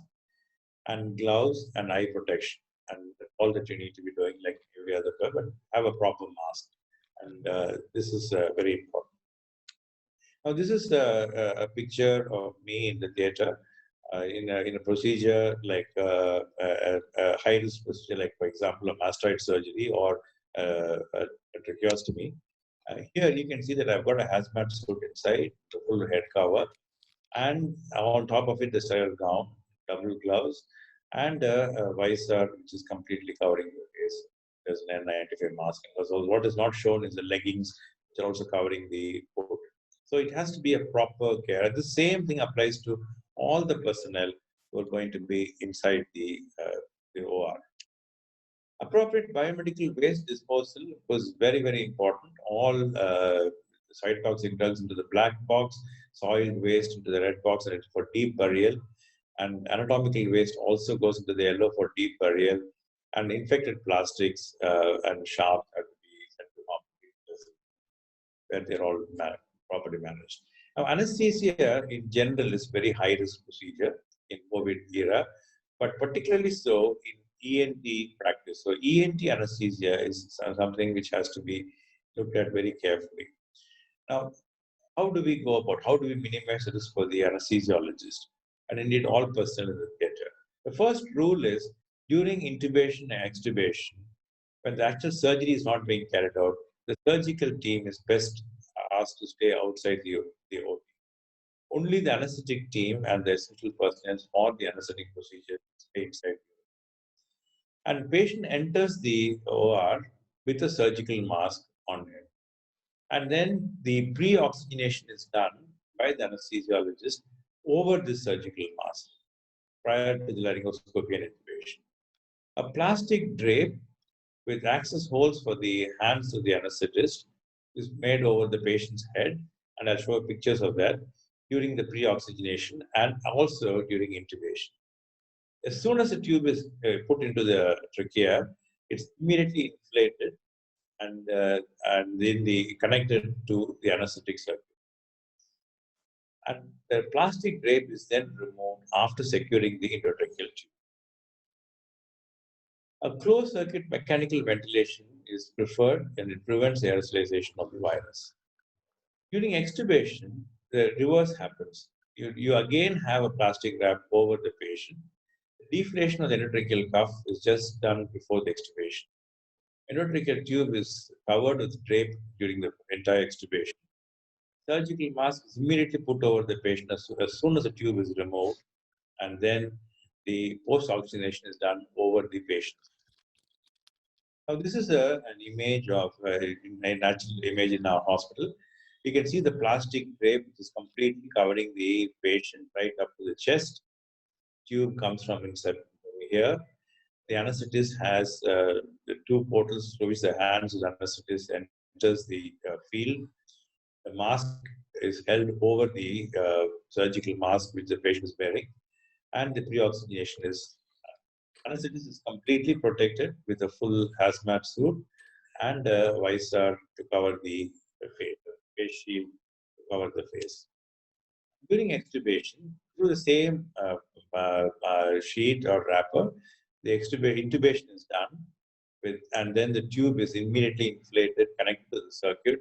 and gloves and eye protection, and all that you need to be doing, like every other time, but have a proper mask. And this is very important. Now, this is a picture of me in the theater in a procedure like a high-risk procedure, like, for example, a mastoid surgery or a tracheostomy. Here you can see that I've got a hazmat suit inside, the full head cover, and on top of it, the sterile gown, double gloves, and a visor which is completely covering the face. There's an N95 mask. So what is not shown is the leggings, which are also covering the foot. So it has to be a proper care. The same thing applies to all the personnel who are going to be inside the OR. Appropriate biomedical waste disposal was very, very important. All cytotoxic drugs into the black box, soil waste into the red box, and it's for deep burial. And anatomical waste also goes into the yellow for deep burial, and infected plastics and sharps have to be sent to hospitals where they're all properly managed. Now, anesthesia in general is very high risk procedure in COVID era, but particularly so in ENT practice. So ENT anesthesia is something which has to be looked at very carefully. Now, how do we go about, how do we minimize the risk for the anesthesiologist and indeed all personnel in the theatre? The first rule is during intubation and extubation, when the actual surgery is not being carried out, the surgical team is best asked to stay outside the OT. Only the anesthetic team and the essential personnel for the anesthetic procedure stay inside. And patient enters the OR with a surgical mask on him. And then the pre-oxygenation is done by the anesthesiologist over the surgical mask prior to the laryngoscopy and intubation. A plastic drape with access holes for the hands of the anesthetist is made over the patient's head, and I'll show pictures of that during the pre-oxygenation and also during intubation. As soon as the tube is put into the trachea, it's immediately inflated and then connected to the anesthetic circuit. And the plastic drape is then removed after securing the endotracheal tube. A closed circuit mechanical ventilation is preferred and it prevents aerosolization of the virus. During extubation, the reverse happens. You again have a plastic wrap over the patient. The deflation of the endotracheal cuff is just done before the extubation. Endotracheal tube is covered with drape during the entire extubation. Surgical mask is immediately put over the patient as soon as the tube is removed, and then the post-oxygenation is done over the patient. Now, this is an image of a natural image in our hospital. You can see the plastic drape which is completely covering the patient right up to the chest. Tube comes from inside here. The anesthetist has the two portals through which the hands of the anesthetist enters the field. The mask is held over the surgical mask which the patient is wearing, and the pre-oxygenation is anesthetist is completely protected with a full hazmat suit and a visor to cover the face shield to cover the face. During extubation, through the same sheet or wrapper, the intubation is done and then the tube is immediately inflated, connected to the circuit,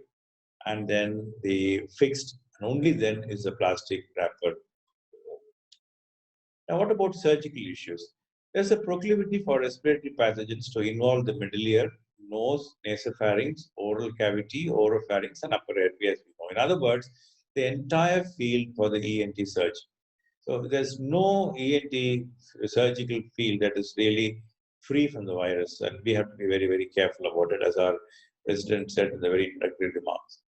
and then the fixed, and only then is the plastic wrapper. Now, what about surgical issues? There's a proclivity for respiratory pathogens to involve the middle ear, nose, nasopharynx, oral cavity, oropharynx, and upper airway, as we know. In other words, the entire field for the ENT surgery. So there's no ENT surgical field that is really free from the virus, and we have to be very, very careful about it, as our president said in the very introductory remarks.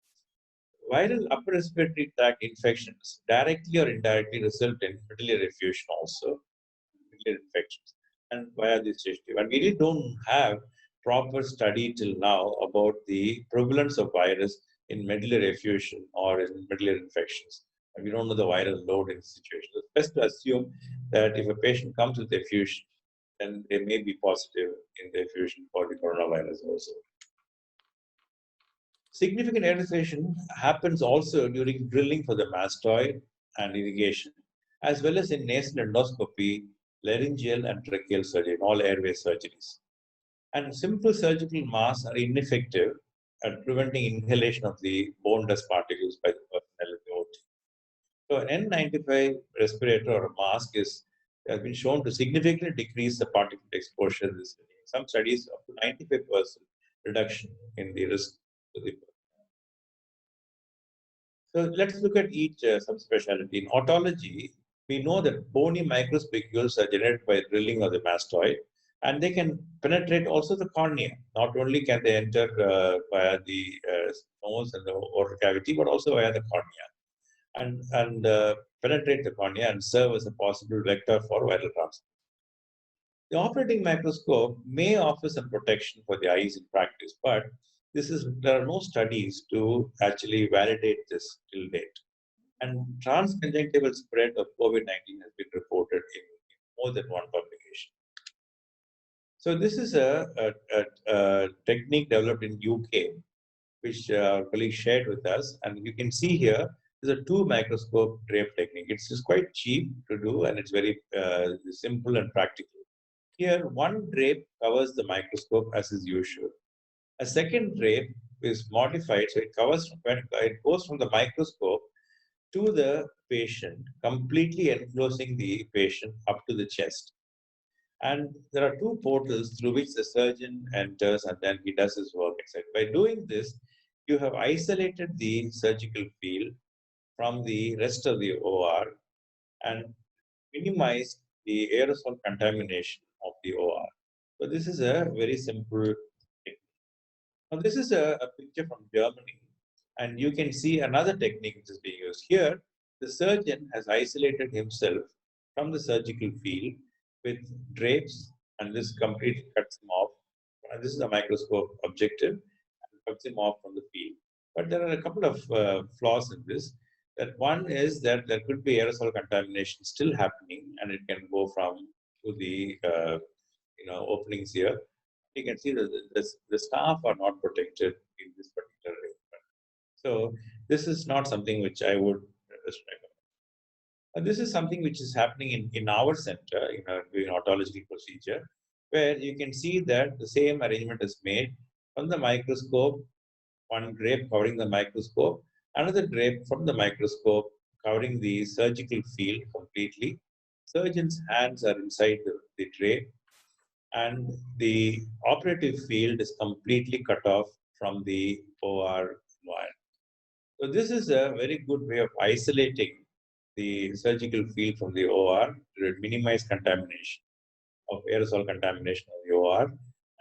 Viral upper respiratory tract infections directly or indirectly result in middle effusion also, middle infections, and via this tissue. And we really don't have proper study till now about the prevalence of virus in medullary effusion or in medullary infections. And we don't know the viral load in this situation. It's best to assume that if a patient comes with effusion, then they may be positive in the effusion for the coronavirus also. Significant aerosolization happens also during drilling for the mastoid and irrigation, as well as in nasal endoscopy, laryngeal and tracheal surgery, all airway surgeries. And simple surgical masks are ineffective at preventing inhalation of the bone dust particles by the personnel in the OT. So an N95 respirator or a mask has been shown to significantly decrease the particle exposure in this. Some studies up to 95% reduction in the risk to the. So let's look at each subspecialty. In otology, we know that bony microspicules are generated by drilling of the mastoid, and they can penetrate also the cornea. Not only can they enter via the nose and the oral cavity, but also via the cornea, and penetrate the cornea and serve as a possible vector for viral transmission. The operating microscope may offer some protection for the eyes in practice, but there are no studies to actually validate this till date. And transconjunctival spread of COVID-19 has been reported in more than one publication. So this is a technique developed in UK, which our colleague shared with us. And you can see here, there's a 2 microscope drape technique. It's just quite cheap to do, and it's very simple and practical. Here, one drape covers the microscope as is usual. A second drape is modified, so it goes from the microscope to the patient, completely enclosing the patient up to the chest. And there are 2 portals through which the surgeon enters and then he does his work, etc. By doing this, you have isolated the surgical field from the rest of the OR and minimized the aerosol contamination of the OR. So this is a very simple technique. Now this is a picture from Germany, and you can see another technique which is being used here. The surgeon has isolated himself from the surgical field with drapes, and this completely cuts him off. And this is a microscope objective, and cuts him off from the field. But there are a couple of flaws in this. That one is that there could be aerosol contamination still happening, and it can go from to the openings here. You can see that the staff are not protected in this particular arrangement. So this is not something which I would recommend. This is something which is happening in our center, doing otological procedure, where you can see that the same arrangement is made from the microscope, one drape covering the microscope, another drape from the microscope covering the surgical field completely. Surgeon's hands are inside the drape, and the operative field is completely cut off from the OR environment. So this is a very good way of isolating the surgical field from the OR to minimize contamination of aerosol contamination of the OR.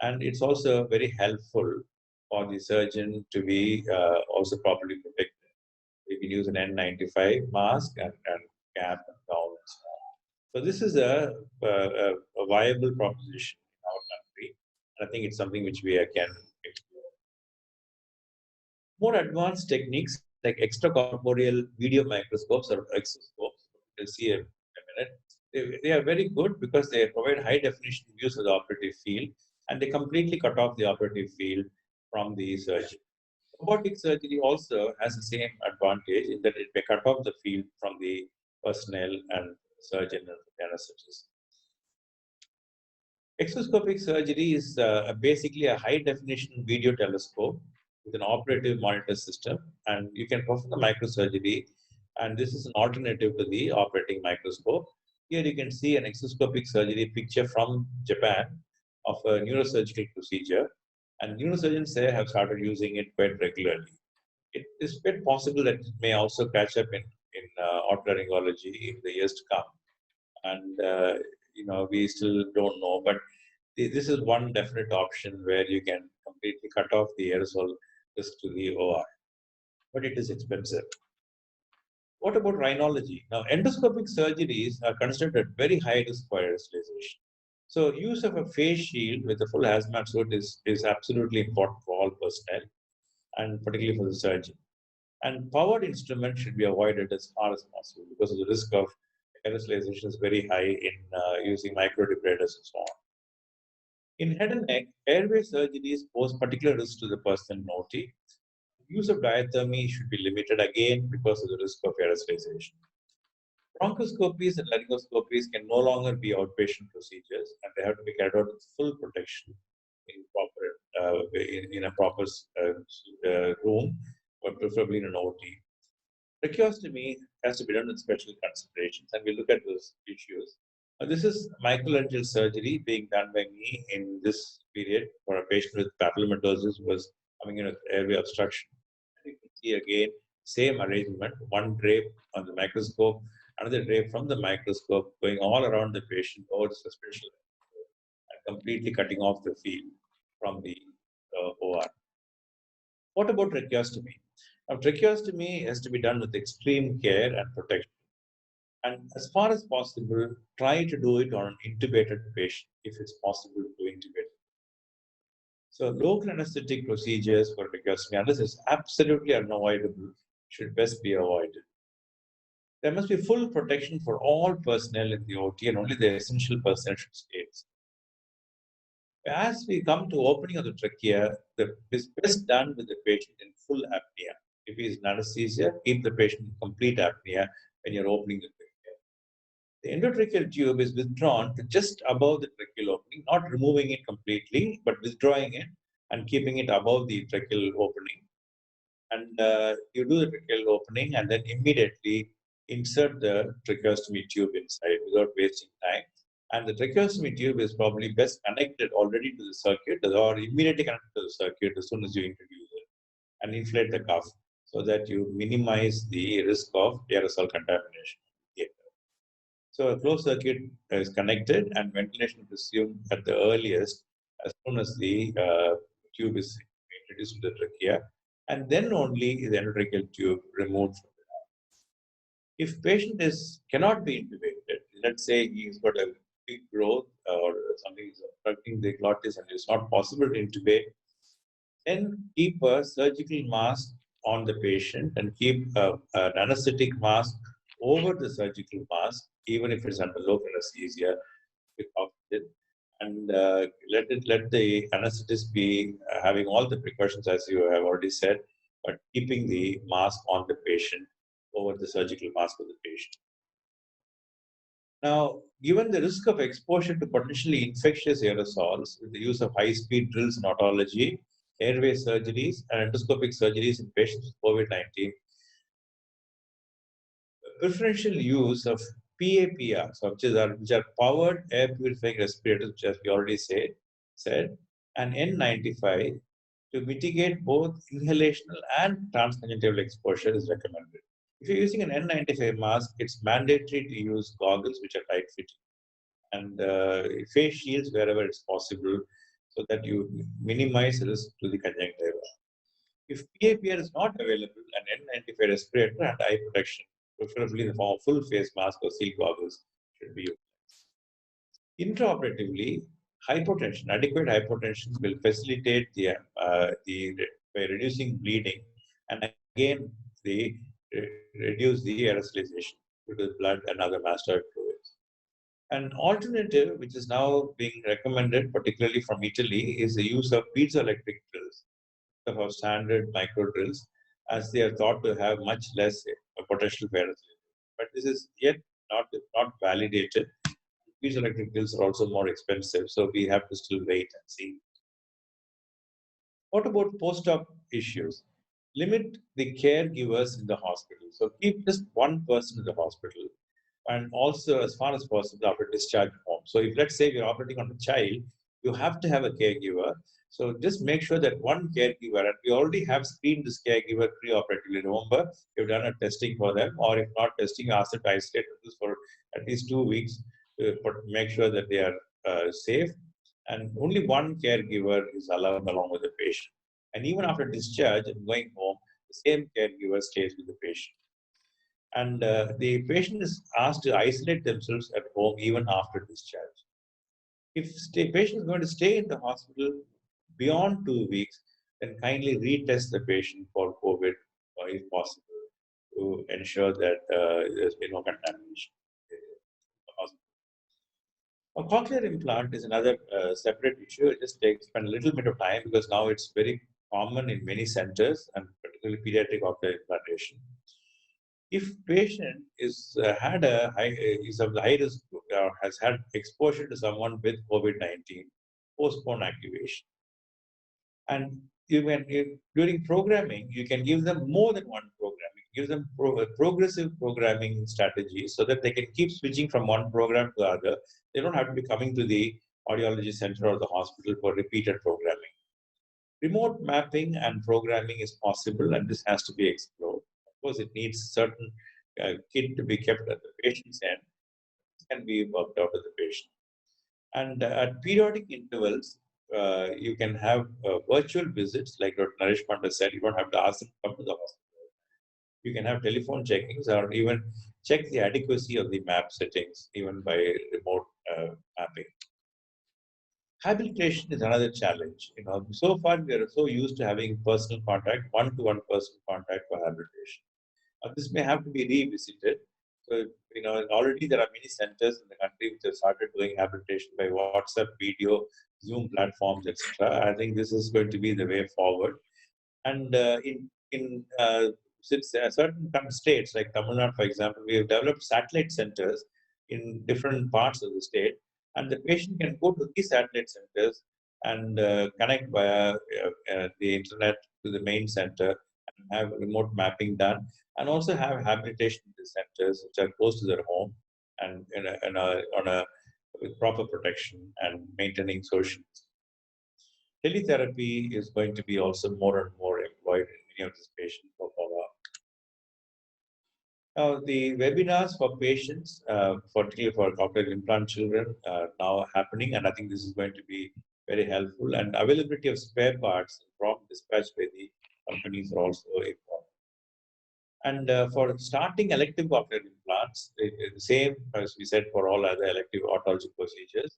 And it's also very helpful for the surgeon to be also properly protected. You can use an N95 mask and cap and gown and so on. So this is a viable proposition in our country. I think it's something which we can explore. More advanced techniques like extracorporeal video microscopes or exoscopes, you'll see in a minute. They are very good because they provide high definition views of the operative field, and they completely cut off the operative field from the surgeon. Robotic surgery also has the same advantage in that it may cut off the field from the personnel and surgeon and the anesthetist. Exoscopic surgery is basically a high definition video telescope with an operative monitor system, and you can perform the microsurgery, and this is an alternative to the operating microscope. Here you can see an exoscopic surgery picture from Japan of a neurosurgical procedure, and neurosurgeons there have started using it quite regularly. It is quite possible that it may also catch up in otolaryngology in the years to come, and we still don't know, but this is one definite option where you can completely cut off the aerosol risk to the OR, but it is expensive. What about rhinology? Now, endoscopic surgeries are considered very high risk for aerosolization. So, use of a face shield with a full hazmat suit is absolutely important for all personnel, and particularly for the surgeon. And powered instruments should be avoided as far as possible because of the risk of aerosolization is very high in using microdebriders and so on. In head and neck, airway surgeries pose particular risk to the person noti. Use of diathermy should be limited again because of the risk of aerosolization. Bronchoscopies and laryngoscopies can no longer be outpatient procedures, and they have to be carried out with full protection in a proper room, or preferably in an OT. Tracheostomy has to be done with special considerations, and we look at those issues. This is microlaryngeal surgery being done by me in this period for a patient with papillomatosis who was coming in with airway obstruction. And you can see again, same arrangement, one drape on the microscope, another drape from the microscope going all around the patient over the special and completely cutting off the field from the OR. What about tracheostomy? Now, tracheostomy has to be done with extreme care and protection. And as far as possible, try to do it on an intubated patient if it's possible to intubate. So local anesthetic procedures for tracheostomy, unless it's absolutely unavoidable, should best be avoided. There must be full protection for all personnel in the OT, and only the essential personnel should stay. As we come to opening of the trachea, is best done with the patient in full apnea. If he is in anesthesia, keep the patient in complete apnea when you're opening the trachea. The endotracheal tube is withdrawn to just above the tracheal opening, not removing it completely, but withdrawing it and keeping it above the tracheal opening. And you do the tracheal opening and then immediately insert the tracheostomy tube inside without wasting time. And the tracheostomy tube is probably best connected already to the circuit or immediately connected to the circuit as soon as you introduce it, and inflate the cuff so that you minimize the risk of aerosol contamination. So a closed circuit is connected and ventilation is assumed at the earliest as soon as the tube is introduced to the trachea, and then only the endotracheal tube removed from the mouth. If patient cannot be intubated, let's say he's got a big growth or something is obstructing the glottis and it's not possible to intubate, then keep a surgical mask on the patient and keep an anesthetic mask over the surgical mask, even if it's under local anesthesia with oxygen, and let the anesthetist be having all the precautions as you have already said, but keeping the mask on the patient over the surgical mask of the patient. Now, given the risk of exposure to potentially infectious aerosols with the use of high-speed drills in otology, airway surgeries, and endoscopic surgeries in patients with COVID-19, preferential use of PAPRs, which are powered air purifying respirators, which as we already said, and N95 to mitigate both inhalational and transconjunctival exposure is recommended. If you're using an N95 mask, it's mandatory to use goggles which are tight fitting and face shields wherever it's possible so that you minimize risk to the conjunctiva. If PAPR is not available, an N95 respirator and eye protection, preferably in the form of full face mask or seal goggles, should be used. Intraoperatively, adequate hypotension will facilitate by reducing bleeding and again reduce the aerosolization due to blood and other mastoid fluids. An alternative, which is now being recommended, particularly from Italy, is the use of piezoelectric drills, of standard micro drills, as they are thought to have much less potential for aerosolization. But this is yet not validated. Piezoelectric drills are also more expensive, so we have to still wait and see. What about post-op issues? Limit the caregivers in the hospital. So keep just one person in the hospital, and also as far as possible after discharge home. So if let's say you're operating on a child, you have to have a caregiver. So just make sure that one caregiver, and we already have screened this caregiver pre-operatively. Remember, you've done a testing for them, or if not testing, ask them to isolate for at least 2 weeks to make sure that they are safe. And only one caregiver is allowed along with the patient. And even after discharge and going home, the same caregiver stays with the patient. And the patient is asked to isolate themselves at home even after discharge. If the patient is going to stay in the hospital beyond 2 weeks, then kindly retest the patient for COVID, if possible, to ensure that there's been no contamination. A cochlear implant is another separate issue. It just spend a little bit of time because now it's very common in many centers and particularly pediatric cochlear implantation. If patient is of the high risk or has had exposure to someone with COVID-19, postpone activation. And during programming, you can give them more than one programming. Give them progressive programming strategies so that they can keep switching from one program to the other. They don't have to be coming to the audiology center or the hospital for repeated programming. Remote mapping and programming is possible, and this has to be explored. Of course, it needs certain kit to be kept at the patient's end. This can be worked out with the patient. And at periodic intervals, you can have virtual visits, like Dr. Naresh Panda said. You don't have to ask them to come to the hospital. You can have telephone checkings or even check the adequacy of the map settings, even by remote mapping. Habilitation is another challenge. So far we are so used to having personal contact, one-to-one personal contact for habilitation. This may have to be revisited. So, already there are many centers in the country which have started doing habilitation by WhatsApp video, Zoom platforms, etc. I think this is going to be the way forward. And since certain states like Tamil Nadu, for example, we have developed satellite centers in different parts of the state, and the patient can go to these satellite centers and connect via the internet to the main center and have remote mapping done, and also have habilitation centers which are close to their home and with proper protection and maintaining social. Teletherapy is going to be also more and more employed in many of these patients for follow-up. Now, the webinars for patients, particularly for cochlear implant children, are now happening, and I think this is going to be very helpful. And availability of spare parts from dispatched by the companies are also important. And for starting elective cochlear implants, the same as we said for all other elective otology procedures,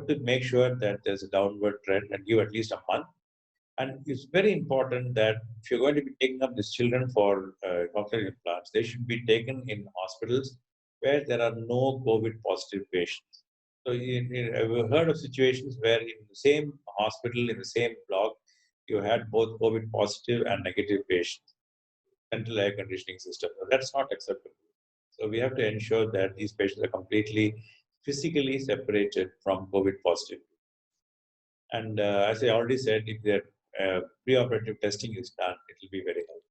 to make sure that there's a downward trend and give at least a month. And it's very important that if you're going to be taking up these children for cochlear implants, they should be taken in hospitals where there are no COVID positive patients. So I've heard of situations where in the same hospital, in the same block, you had both COVID positive and negative patients. Central air conditioning system. That's not acceptable. So we have to ensure that these patients are completely physically separated from COVID positive. And as I already said, if their preoperative testing is done, it will be very helpful.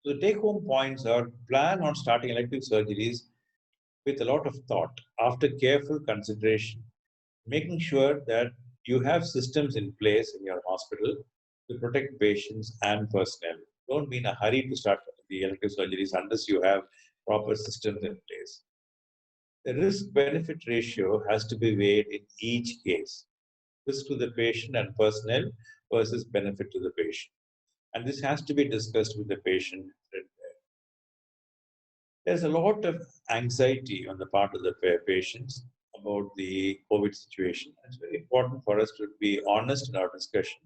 So the take-home points are: plan on starting elective surgeries with a lot of thought, after careful consideration, making sure that you have systems in place in your hospital to protect patients and personnel. Don't be in a hurry to start the elective surgeries unless you have proper systems in place. The risk-benefit ratio has to be weighed in each case. Risk to the patient and personnel versus benefit to the patient. And this has to be discussed with the patient. There's a lot of anxiety on the part of the patients about the COVID situation. It's very important for us to be honest in our discussion,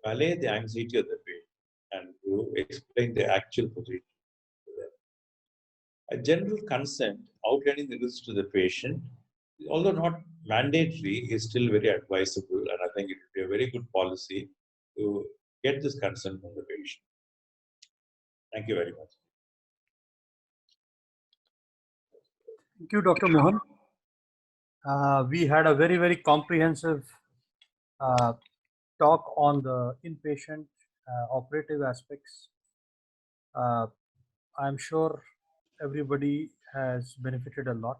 to allay the anxiety of the patient and to explain the actual position to them. A general consent outlining the risks to the patient, although not mandatory, is still very advisable, and I think it would be a very good policy to get this consent from the patient. Thank you very much. Thank you, Dr. Mohan. We had a very, very comprehensive talk on the inpatient operative aspects. I'm sure everybody has benefited a lot.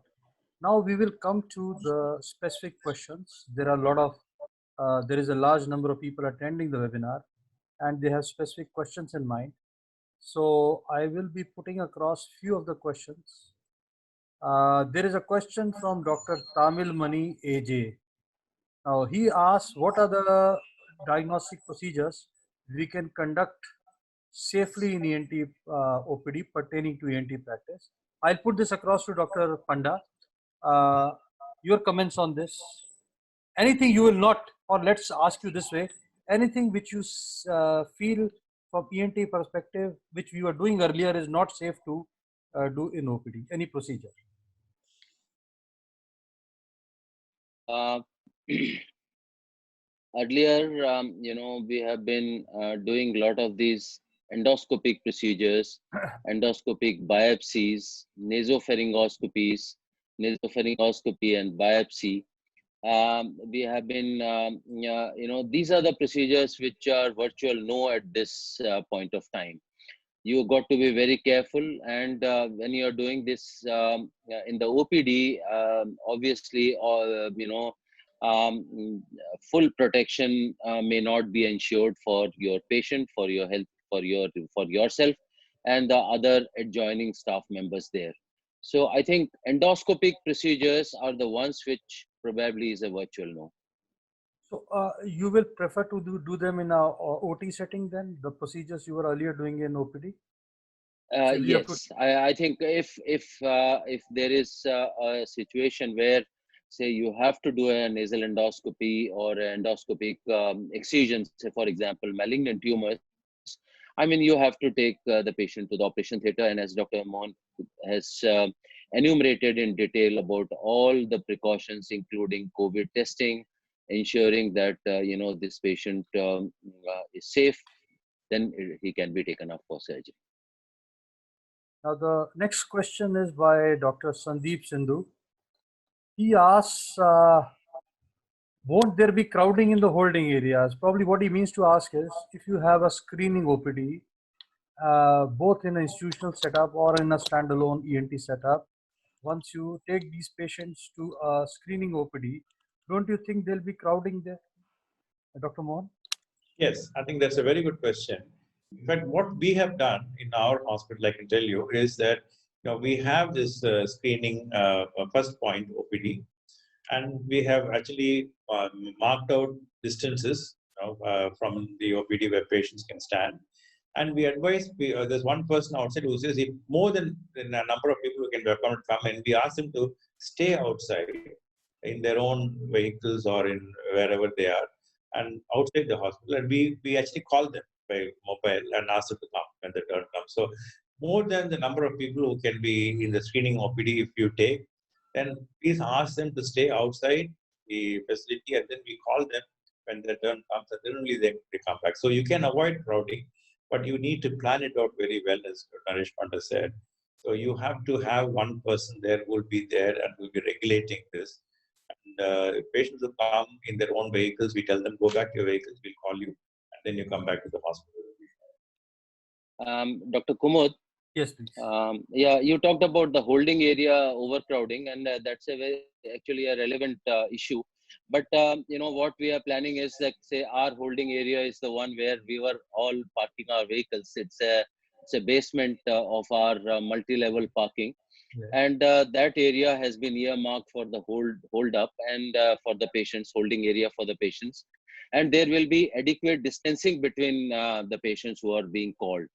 Now we will come to the specific questions. There are a lot of, there is a large number of people attending the webinar, and they have specific questions in mind. So I will be putting across few of the questions. There is a question from Dr. Tamil Mani AJ. Now he asks, what are the diagnostic procedures we can conduct safely in ENT OPD pertaining to ENT practice? I'll put this across to Dr. Panda. Your comments on this? Anything you will not, or let's ask you this way, anything which you feel from ENT perspective, which we were doing earlier, is not safe to do in OPD, any procedure? Earlier, we have been doing a lot of these endoscopic procedures, endoscopic biopsies, nasopharyngoscopies, nasopharyngoscopy and biopsy. We have been, these are the procedures which are virtual no at this point of time. You got to be very careful, and when you are doing this in the OPD, obviously, full protection may not be ensured for your patient, for your health, for yourself, and the other adjoining staff members there. So I think endoscopic procedures are the ones which probably is a virtual no. So you will prefer to do them in a OT setting then, the procedures you were earlier doing in OPD? Yes, I think if there is a situation where, say, you have to do a nasal endoscopy or endoscopic excisions, say for example malignant tumors, I mean, you have to take the patient to the operation theater, and as Dr. Mohan has enumerated in detail about all the precautions, including COVID testing, ensuring that this patient is safe, then he can be taken up for surgery. Now the next question is by Dr. Sandeep Sindhu. He asks, won't there be crowding in the holding areas? Probably what he means to ask is, if you have a screening OPD, both in an institutional setup or in a standalone ENT setup, once you take these patients to a screening OPD, don't you think there'll be crowding there? Dr. Mohan? Yes, I think that's a very good question. In fact, what we have done in our hospital, I can tell you, is that we have this screening first point OPD, and we have actually marked out distances from the OPD where patients can stand. And we advise, there's one person outside who says if more than a number of people who can come, and we ask them to stay outside in their own vehicles or in wherever they are, and outside the hospital. And we actually call them by mobile and ask them to come when the turn comes. So more than the number of people who can be in the screening OPD, if you take, then please ask them to stay outside the facility, and then we call them when their turn comes, and then only they come back. So you can avoid crowding, but you need to plan it out very well, as Naresh Panda said. So you have to have one person there who will be there and will be regulating this. And if patients will come in their own vehicles, we tell them, go back to your vehicles, we'll call you, and then you come back to the hospital. Dr. Kumud, yes, please. Yeah, you talked about the holding area overcrowding, and that's actually a relevant issue. But what we are planning is, like, say, our holding area is the one where we were all parking our vehicles. It's a basement of our multi-level parking, and that area has been earmarked for the hold up and for the patients, holding area for the patients, and there will be adequate distancing between the patients who are being called.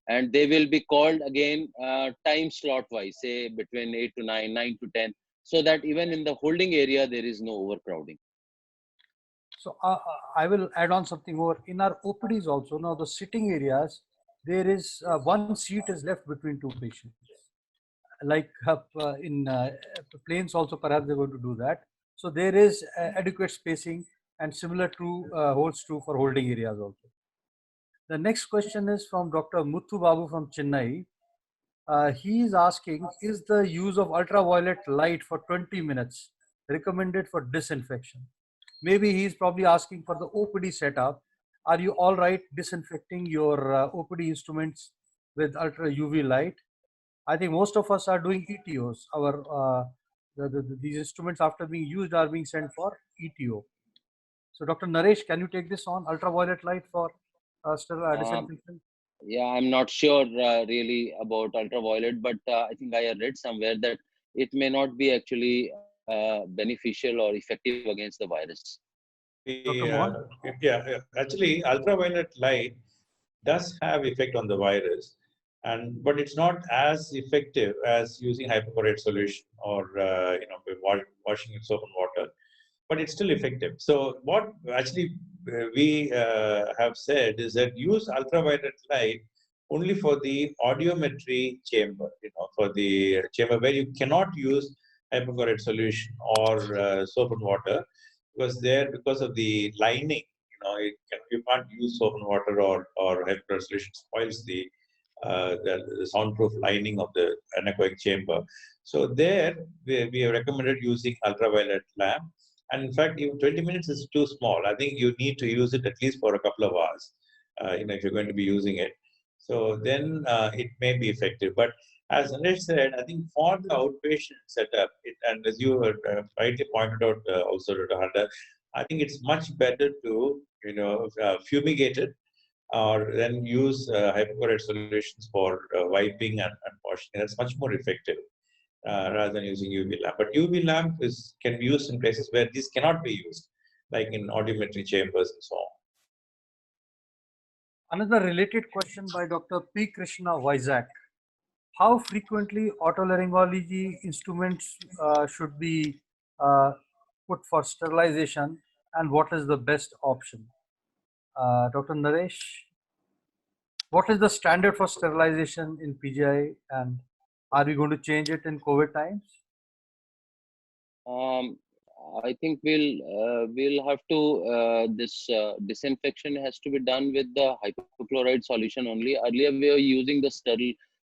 And they will be called again time slot wise, say between 8 to 9, 9 to 10, so that even in the holding area, there is no overcrowding. So I will add on something more. In our OPDs also, now the sitting areas, there is one seat is left between two patients. Like in planes also, perhaps they're going to do that. So there is adequate spacing, and similar to holds true for holding areas also. The next question is from Dr. Muthu Babu from Chennai. He is asking, is the use of ultraviolet light for 20 minutes recommended for disinfection? Maybe he's probably asking for the OPD setup. Are you all right disinfecting your OPD instruments with ultra UV light? I think most of us are doing ETOs. These instruments, after being used, are being sent for ETO. So Dr. Naresh, can you take this on, ultraviolet light for disinfection? Yeah, I'm not sure really about ultraviolet, but I think I have read somewhere that it may not be actually beneficial or effective against the virus. Yeah, actually, ultraviolet light does have effect on the virus, but it's not as effective as using hypochlorite solution or washing with soap and water. But it's still effective. So what actually we have said is that use ultraviolet light only for the audiometry chamber, for the chamber where you cannot use hypochlorite solution or soap and water, because of the lining, you can't use soap and water or hypochlorite solution, spoils the soundproof lining of the anechoic chamber. So there we have recommended using ultraviolet lamp. And in fact, even 20 minutes is too small. I think you need to use it at least for a couple of hours, if you're going to be using it. So then it may be effective. But as Naresh said, I think for the outpatient setup, and as you rightly pointed out also, Dr. Handa, I think it's much better to fumigate it, or then use hypochlorite solutions for wiping and washing. That's much more effective. Rather than using UV lamp. But UV lamp can be used in places where these cannot be used, like in audiometry chambers and so on. Another related question by Dr. P. Krishna, Vizag. How frequently otolaryngology instruments should be put for sterilization, and what is the best option? Dr. Naresh, what is the standard for sterilization in PGI, and are we going to change it in COVID times? I think we'll have to this disinfection has to be done with the hypochlorite solution only. Earlier we were using the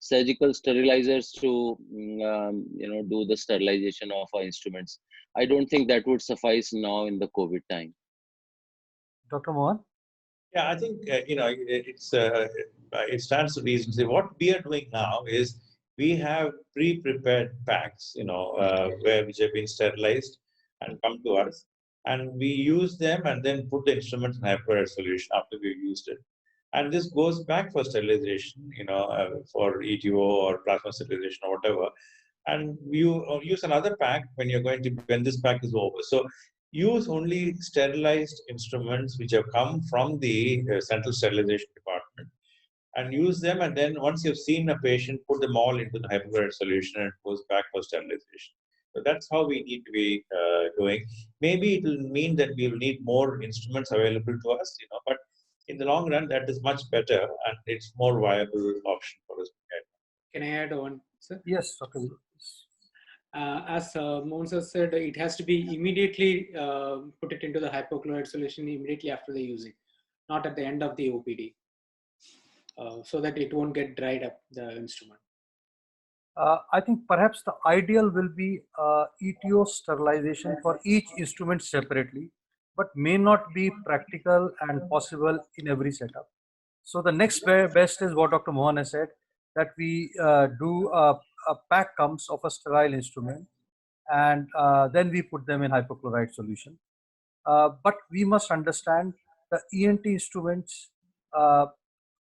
surgical sterilizers to do the sterilization of our instruments. I don't think that would suffice now in the COVID time. Dr. Mohan? Yeah, I think it stands to reason. See, what we are doing now is we have pre-prepared packs, which have been sterilized and come to us, and we use them and then put the instruments in hypochlorite solution after we've used it. And this goes back for sterilization, for ETO or plasma sterilization or whatever. And you use another pack when this pack is over. So use only sterilized instruments which have come from the central sterilization department, and use them. And then once you've seen a patient, put them all into the hypochlorite solution and it goes back for sterilization. So that's how we need to be doing. Maybe it will mean that we will need more instruments available to us, but in the long run, that is much better and it's more viable option for us to get. Can I add on, sir? Yes, Dr. As Mohan sir said, it has to be immediately put it into the hypochlorite solution immediately after the using, not at the end of the OPD, so that it won't get dried up, the instrument. I think perhaps the ideal will be ETO sterilization for each instrument separately, but may not be practical and possible in every setup. So the next best is what Dr. Mohan has said, that we do a pack comes of a sterile instrument, and then we put them in hypochlorite solution. But we must understand the ENT instruments,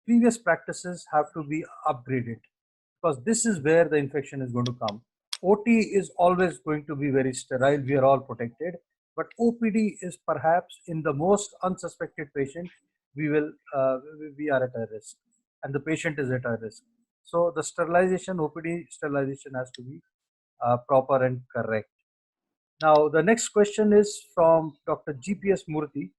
previous practices have to be upgraded, because this is where the infection is going to come. OT is always going to be very sterile, we are all protected, but OPD is perhaps in the most unsuspected patient, we are at a risk, and the patient is at a risk. So the sterilization, OPD sterilization has to be proper and correct. Now the next question is from Dr. GPS Murthy.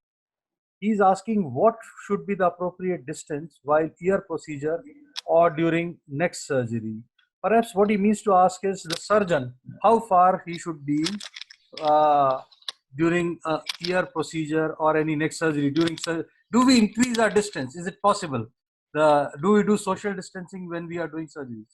He's asking what should be the appropriate distance while ear procedure or during neck surgery. Perhaps what he means to ask is the surgeon, how far he should be during ear procedure or any neck surgery. Do we increase our distance? Is it possible? Do we do social distancing when we are doing surgeries?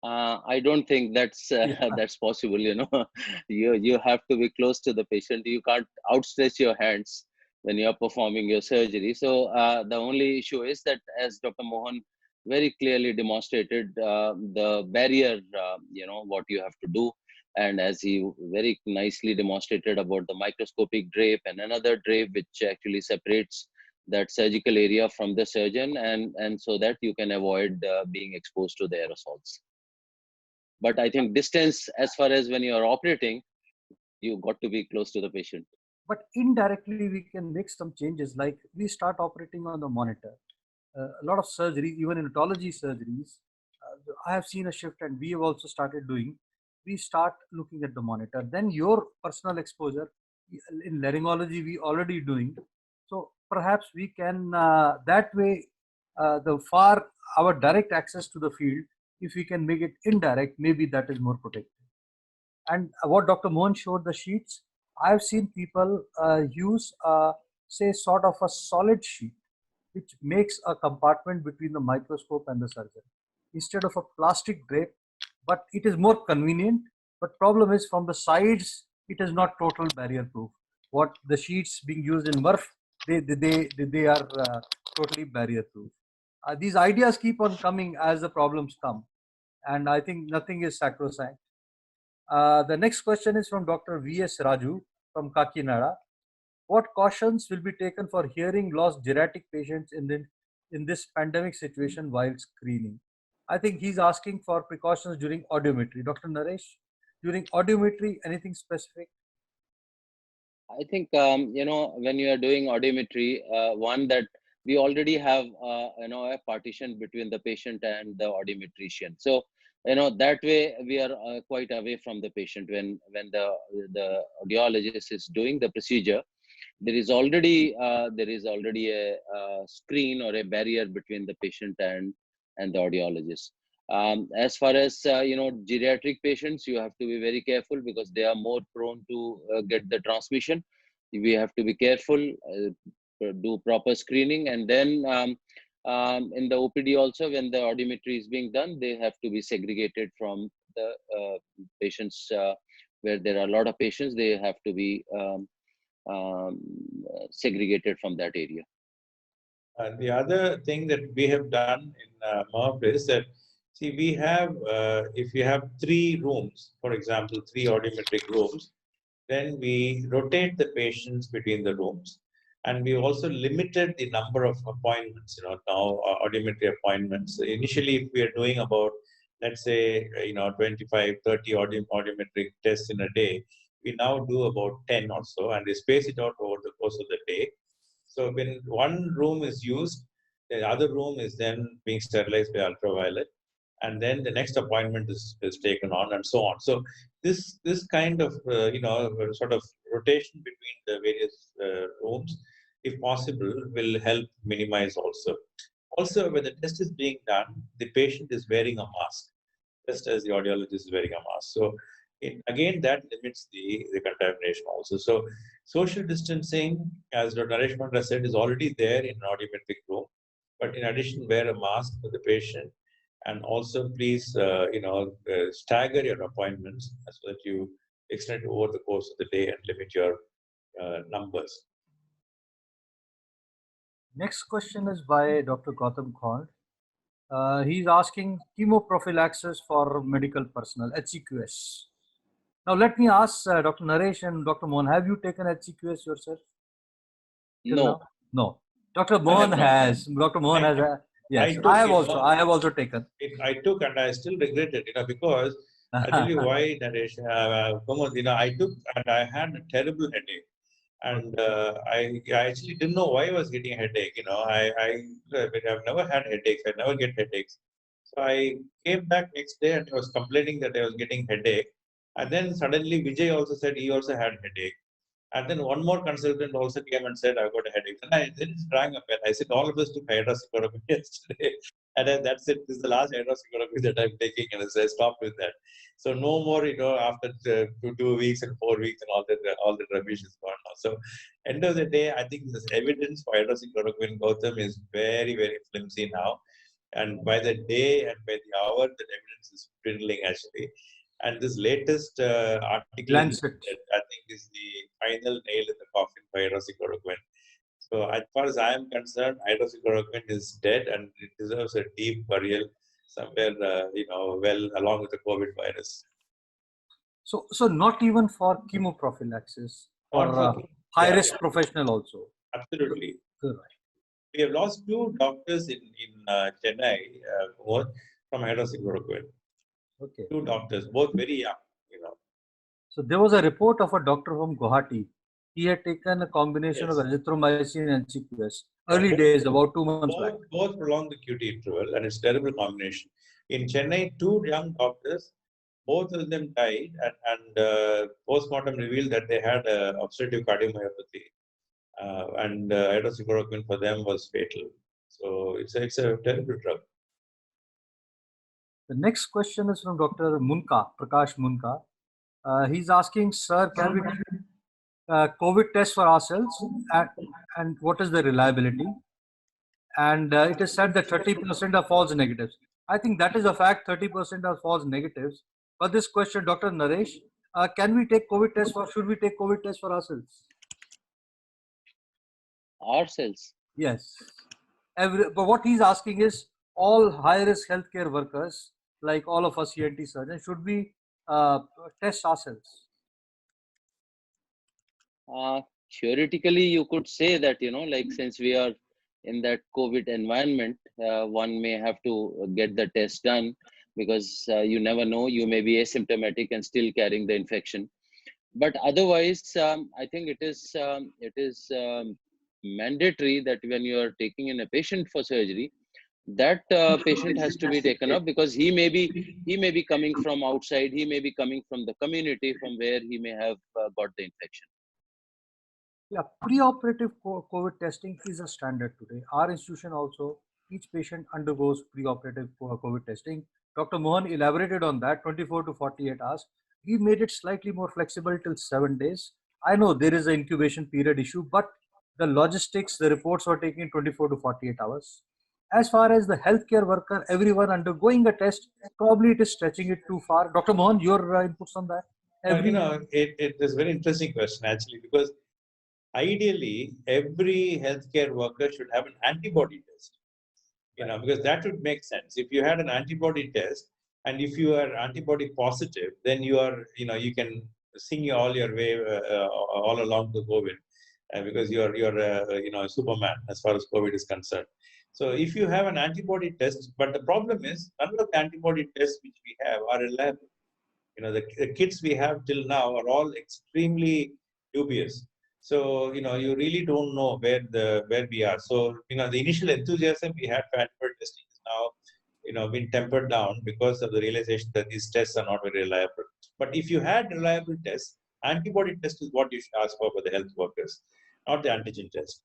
I don't think that's that's possible. You have to be close to the patient. You can't outstretch your hands when you are performing your surgery. So the only issue is that, as Dr. Mohan very clearly demonstrated, the barrier, what you have to do, and as he very nicely demonstrated about the microscopic drape and another drape which actually separates that surgical area from the surgeon, and so that you can avoid being exposed to the aerosols. But I think distance, as far as when you are operating, you got to be close to the patient. But indirectly, we can make some changes, like we start operating on the monitor. A lot of surgeries, even in otology surgeries, I have seen a shift, and we have also started doing. We start looking at the monitor. Then your personal exposure in laryngology, we already doing. So perhaps we can that way our direct access to the field, if we can make it indirect, maybe that is more protective. And what Dr. Mohan showed the sheets, I've seen people use say sort of a solid sheet, which makes a compartment between the microscope and the surgeon instead of a plastic drape. But it is more convenient. But problem is, from the sides, it is not total barrier proof. What the sheets being used in MRF, they are totally barrier proof. These ideas keep on coming as the problems come, and I think nothing is sacrosanct. The next question is from Dr. V.S. Raju from Kakinada. What cautions will be taken for hearing loss geriatric patients in this pandemic situation while screening? I think he's asking for precautions during audiometry. Dr. Naresh, during audiometry, anything specific? I think, when you are doing audiometry, one that we already have, a partition between the patient and the audiometrician. So, that way we are quite away from the patient when the audiologist is doing the procedure. there is already a screen or a barrier between the patient and the audiologist. As far as geriatric patients, you have to be very careful because they are more prone to get the transmission. We have to be careful, do proper screening, and then in the OPD also, when the audiometry is being done, they have to be segregated from the patients where there are a lot of patients. They have to be segregated from that area. The other thing that we have done in MERP is that, see, we have, if you have 3 rooms, for example, 3 audiometric rooms, then we rotate the patients between the rooms. And we also limited the number of appointments, now audiometry appointments. Initially, if we are doing about, let's say, 25, 30 audiometric tests in a day, we now do about 10 or so, and we space it out over the course of the day. So when one room is used, the other room is then being sterilized by ultraviolet, and then the next appointment is taken on, and so on. So this kind of sort of rotation between the various rooms, if possible, will help minimize also. Also, when the test is being done, the patient is wearing a mask, just as the audiologist is wearing a mask. So again, that limits the contamination also. So social distancing, as Dr. Naresh Mandra said, is already there in an audiometric room. But in addition, wear a mask for the patient. And also, please, stagger your appointments so that you extend over the course of the day and limit your numbers. Next question is by Dr. Gautam Khond. He's asking chemoprophylaxis for medical personnel, HCQS. Now, let me ask Dr. Naresh and Dr. Mohan, have you taken HCQS yourself? No. No. Dr. Mohan has. Dr. Mohan has. Yes, I have also taken. I took, and I still regret it, because I'll tell you why, Naresh. I took, and I had a terrible headache. And I actually didn't know why I was getting a headache. I've never had headaches. I never get headaches. So I came back next day and I was complaining that I was getting headache. And then suddenly Vijay also said he also had headache. And then one more consultant also came and said, I've got a headache. And I then rang a bell. I said, all of us took hydroxychloroquine yesterday. And then that's it. This is the last hydroxychloroquine that I'm taking. And I stopped with that. So no more, after 2 weeks and 4 weeks and all the rubbish is gone now. So end of the day, I think this evidence for hydroxychloroquine, Gautam, is very, very flimsy now. And by the day and by the hour, the evidence is dwindling actually. And this latest article, I think, is the final nail in the coffin for hydroxychloroquine. So as far as I am concerned, hydroxychloroquine is dead and it deserves a deep burial somewhere, well along with the COVID virus. So not even for chemoprophylaxis, or high-risk professional also? Absolutely. Good. We have lost 2 doctors in Chennai from hydroxychloroquine. Okay. 2 doctors, both very young, So there was a report of a doctor from Guwahati. He had taken a combination of azithromycin and HCQS. Early days, about 2 months back. Both prolonged the QT interval, and it's a terrible combination. In Chennai, 2 young doctors, both of them died, and postmortem revealed that they had obstructive cardiomyopathy, and hydroxychloroquine for them was fatal. So it's a terrible drug. The next question is from Dr. Munka, Prakash Munka. He's asking, sir, can we do COVID test for ourselves, and what is the reliability? And it is said that 30% are false negatives. I think that is a fact, 30% are false negatives. But this question, Dr. Naresh, can we take COVID test should we take COVID test for ourselves? Ourselves? Yes. But what he's asking is, all high-risk healthcare workers, like all of us ENT surgeons, should we test ourselves? Theoretically, you could say that, since we are in that COVID environment, one may have to get the test done, because you never know, you may be asymptomatic and still carrying the infection. But otherwise, I think it is mandatory that when you are taking in a patient for surgery, that patient has to be taken up, because he may be coming from outside, he may be coming from the community from where he may have got the infection. Yeah, preoperative COVID testing is a standard today. Our institution also, each patient undergoes preoperative COVID testing. Dr. Mohan elaborated on that, 24 to 48 hours. We made it slightly more flexible till 7 days. I know there is an incubation period issue, but the logistics, the reports were taking 24 to 48 hours. As far as the healthcare worker, everyone undergoing a test, probably it is stretching it too far. Dr. Mohan, your inputs on that? It is a very interesting question actually, because ideally every healthcare worker should have an antibody test. Because that would make sense. If you had an antibody test, and if you are antibody positive, then you can sing all your way all along to COVID, because you're a Superman as far as COVID is concerned. So if you have an antibody test, but the problem is none of the antibody tests which we have are reliable. The kits we have till now are all extremely dubious. So, you really don't know where we are. So, the initial enthusiasm we had for antibody testing is now, been tempered down because of the realization that these tests are not very reliable. But if you had reliable tests, antibody test is what you should ask for the health workers, not the antigen test.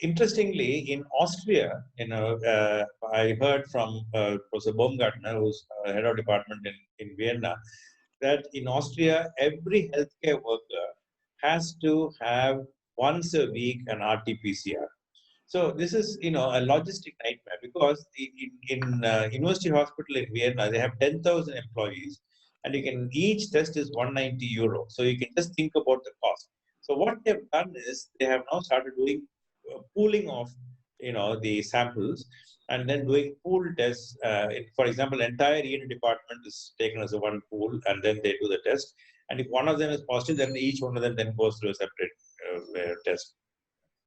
Interestingly, in Austria, I heard from Professor Baumgartner, who's head of department in Vienna, that in Austria, every healthcare worker has to have once a week an RT-PCR. So this is, a logistic nightmare, because in University Hospital in Vienna, they have 10,000 employees, and each test is 190 euro. So you can just think about the cost. So what they've done is they have now started doing pooling of, the samples, and then doing pool tests. For example, entire ENT department is taken as a one pool, and then they do the test. And if one of them is positive, then each one of them then goes through a separate test.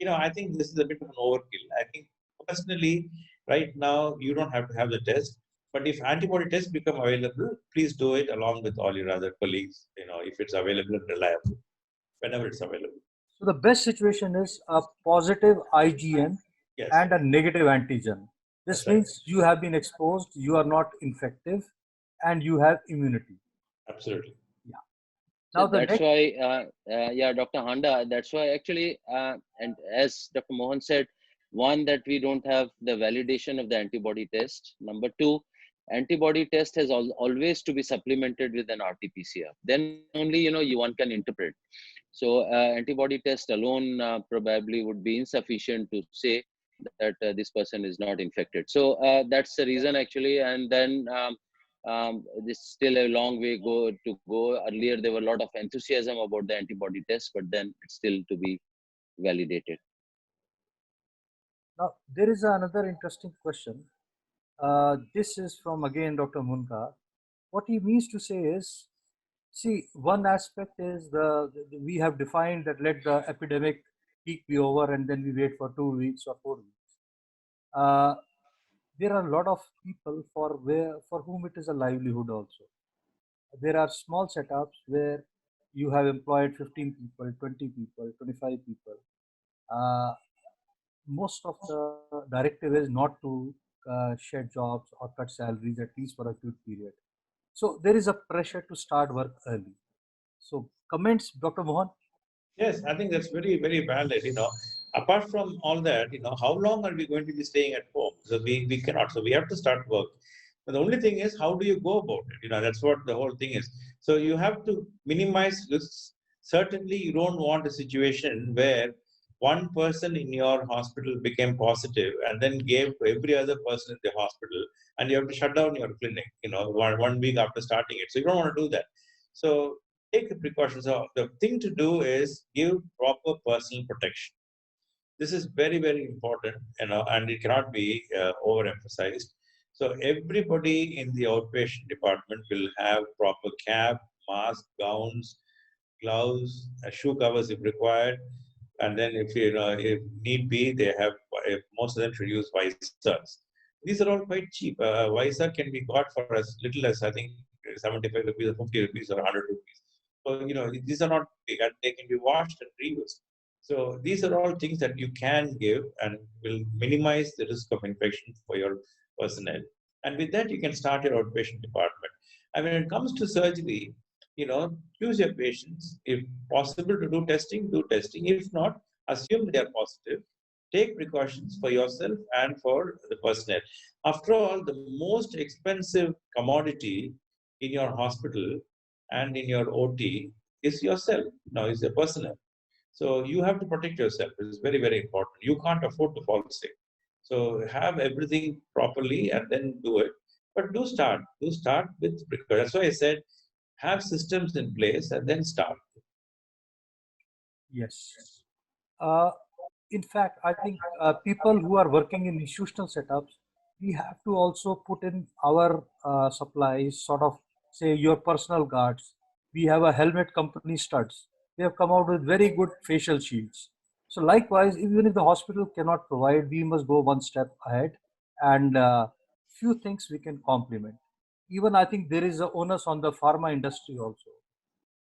I think this is a bit of an overkill. I think personally, right now, you don't have to have the test. But if antibody tests become available, please do it along with all your other colleagues, if it's available and reliable, whenever it's available. So the best situation is a positive IgM Yes. and a negative antigen. This That's right. means you have been exposed, you are not infective, and you have immunity. Absolutely. Yeah. So Now that's why, yeah, Dr. Handa, that's why actually, and as Dr. Mohan said, one, that we don't have the validation of the antibody test. Number two, antibody test has always to be supplemented with an RT-PCR. Then only, one can interpret. So antibody test alone probably would be insufficient to say that this person is not infected. So that's the reason actually. And then this still a long way to go. Earlier, there were a lot of enthusiasm about the antibody test, but then it's still to be validated. Now, there is another interesting question. This is from again Dr. Munka. What he means to say is, see, one aspect is we have defined that let the epidemic peak be over and then we wait for 2 weeks or 4 weeks. There are a lot of people for whom it is a livelihood also. There are small setups where you have employed 15 people, 20 people, 25 people. Most of the directive is not to shed jobs or cut salaries, at least for a good period. So there is a pressure to start work early. So comments, Dr. Mohan? Yes, I think that's very, very valid. Apart from all that, how long are we going to be staying at home? So we cannot. So we have to start work. But the only thing is, how do you go about it? That's what the whole thing is. So you have to minimize risks. Certainly, you don't want a situation where one person in your hospital became positive and then gave to every other person in the hospital, and you have to shut down your clinic, one week after starting it. So you don't want to do that. So take the precautions. So the thing to do is give proper personal protection. This is very, very important, and it cannot be overemphasized. So everybody in the outpatient department will have proper cap, mask, gowns, gloves, shoe covers if required, and then if need be, they have most of them should use visors. These are all quite cheap. Visor can be got for as little as I think 75 rupees or 50 rupees or 100 rupees. So these are not big, and they can be washed and reused. So these are all things that you can give and will minimize the risk of infection for your personnel. And with that, you can start your outpatient department. And when it comes to surgery, choose your patients. If possible to do testing, do testing. If not, assume they are positive. Take precautions for yourself and for the personnel. After all, the most expensive commodity in your hospital and in your OT is yourself. Now, is the personnel. So you have to protect yourself. It's very, very important. You can't afford to fall sick. So have everything properly and then do it. But do start. Do start with precaution. That's why I said have systems in place and then start. Yes. In fact, I think people who are working in institutional setups, we have to also put in our supplies, sort of say your personal guards. We have a helmet company, Studs. They have come out with very good facial shields. So likewise, even if the hospital cannot provide, we must go one step ahead, and few things we can complement. Even I think there is a onus on the pharma industry also.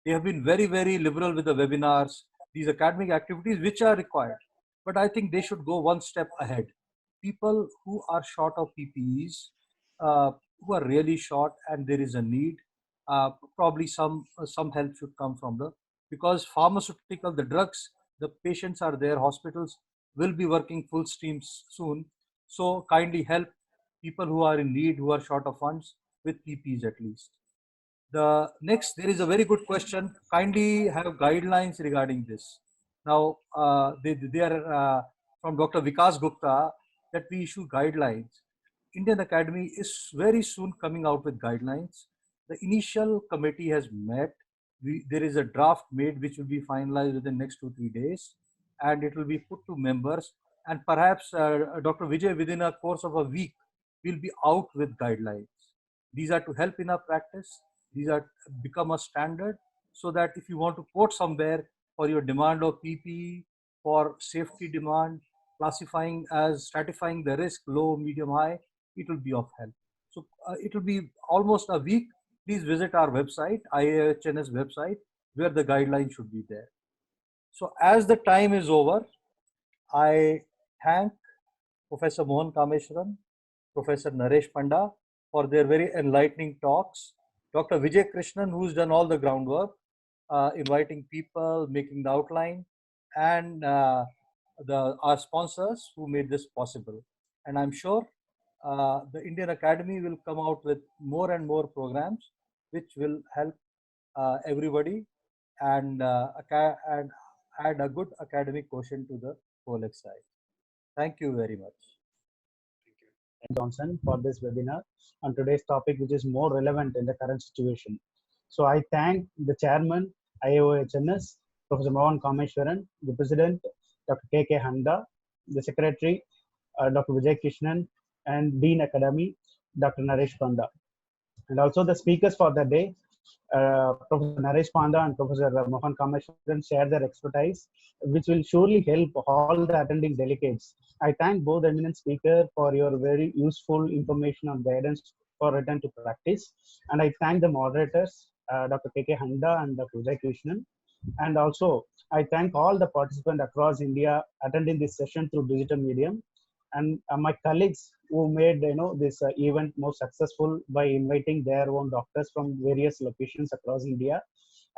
They have been very, very liberal with the webinars, these academic activities which are required. But I think they should go one step ahead. People who are short of PPEs, who are really short and there is a need, probably some help should come from because pharmaceutical, the drugs, the patients are there, hospitals will be working full streams soon. So kindly help people who are in need, who are short of funds with PPEs at least. The next, there is a very good question. Kindly have guidelines regarding this. Now, they are from Dr. Vikas Gupta that we issue guidelines. Indian Academy is very soon coming out with guidelines. The initial committee has met. There is a draft made which will be finalized within the next 2-3 days, and it will be put to members. And perhaps Dr. Vijay, within a course of a week, will be out with guidelines. These are to help in our practice. These are become a standard so that if you want to quote somewhere for your demand of PPE, for safety demand, classifying as stratifying the risk, low, medium, high, it will be of help. So it will be almost a week. Please visit our website, IAOHNS website, where the guidelines should be there. So as the time is over, I thank Professor Mohan Kameshwaran, Professor Naresh Panda for their very enlightening talks. Dr. Vijaya Krishnan, who's done all the groundwork, inviting people, making the outline, and our sponsors who made this possible. And I'm sure the Indian Academy will come out with more and more programs which will help everybody and add a good academic quotient to the whole exercise. Thank you very much. Johnson for this webinar on today's topic, which is more relevant in the current situation. So I thank the chairman, IAOHNS, Professor Mohan Kameshwaran, the president, Dr. K.K. Handa, the secretary, Dr. Vijaya Krishnan, and Dean Academy, Dr. Naresh Panda. And also the speakers for the day, Professor Naresh Panda and Professor Mohan Kameshwaran share their expertise, which will surely help all the attending delegates. I thank both eminent speakers for your very useful information and guidance for return to practice. And I thank the moderators, Dr. K.K. Handa and Dr. Vijay Krishnan. And also, I thank all the participants across India attending this session through digital medium. And my colleagues who made this event more successful by inviting their own doctors from various locations across India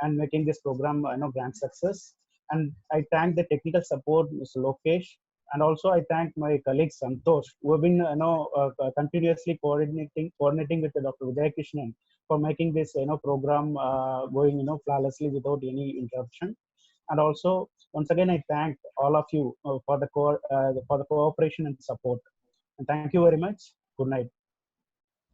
and making this program grand success. And I thank the technical support, Mr. Lokesh, and also I thank my colleague Santosh, who have been continuously coordinating with Dr. Vijaya Krishnan for making this program going flawlessly without any interruption. And also, once again, I thank all of you for the cooperation and support. And thank you very much. Good night.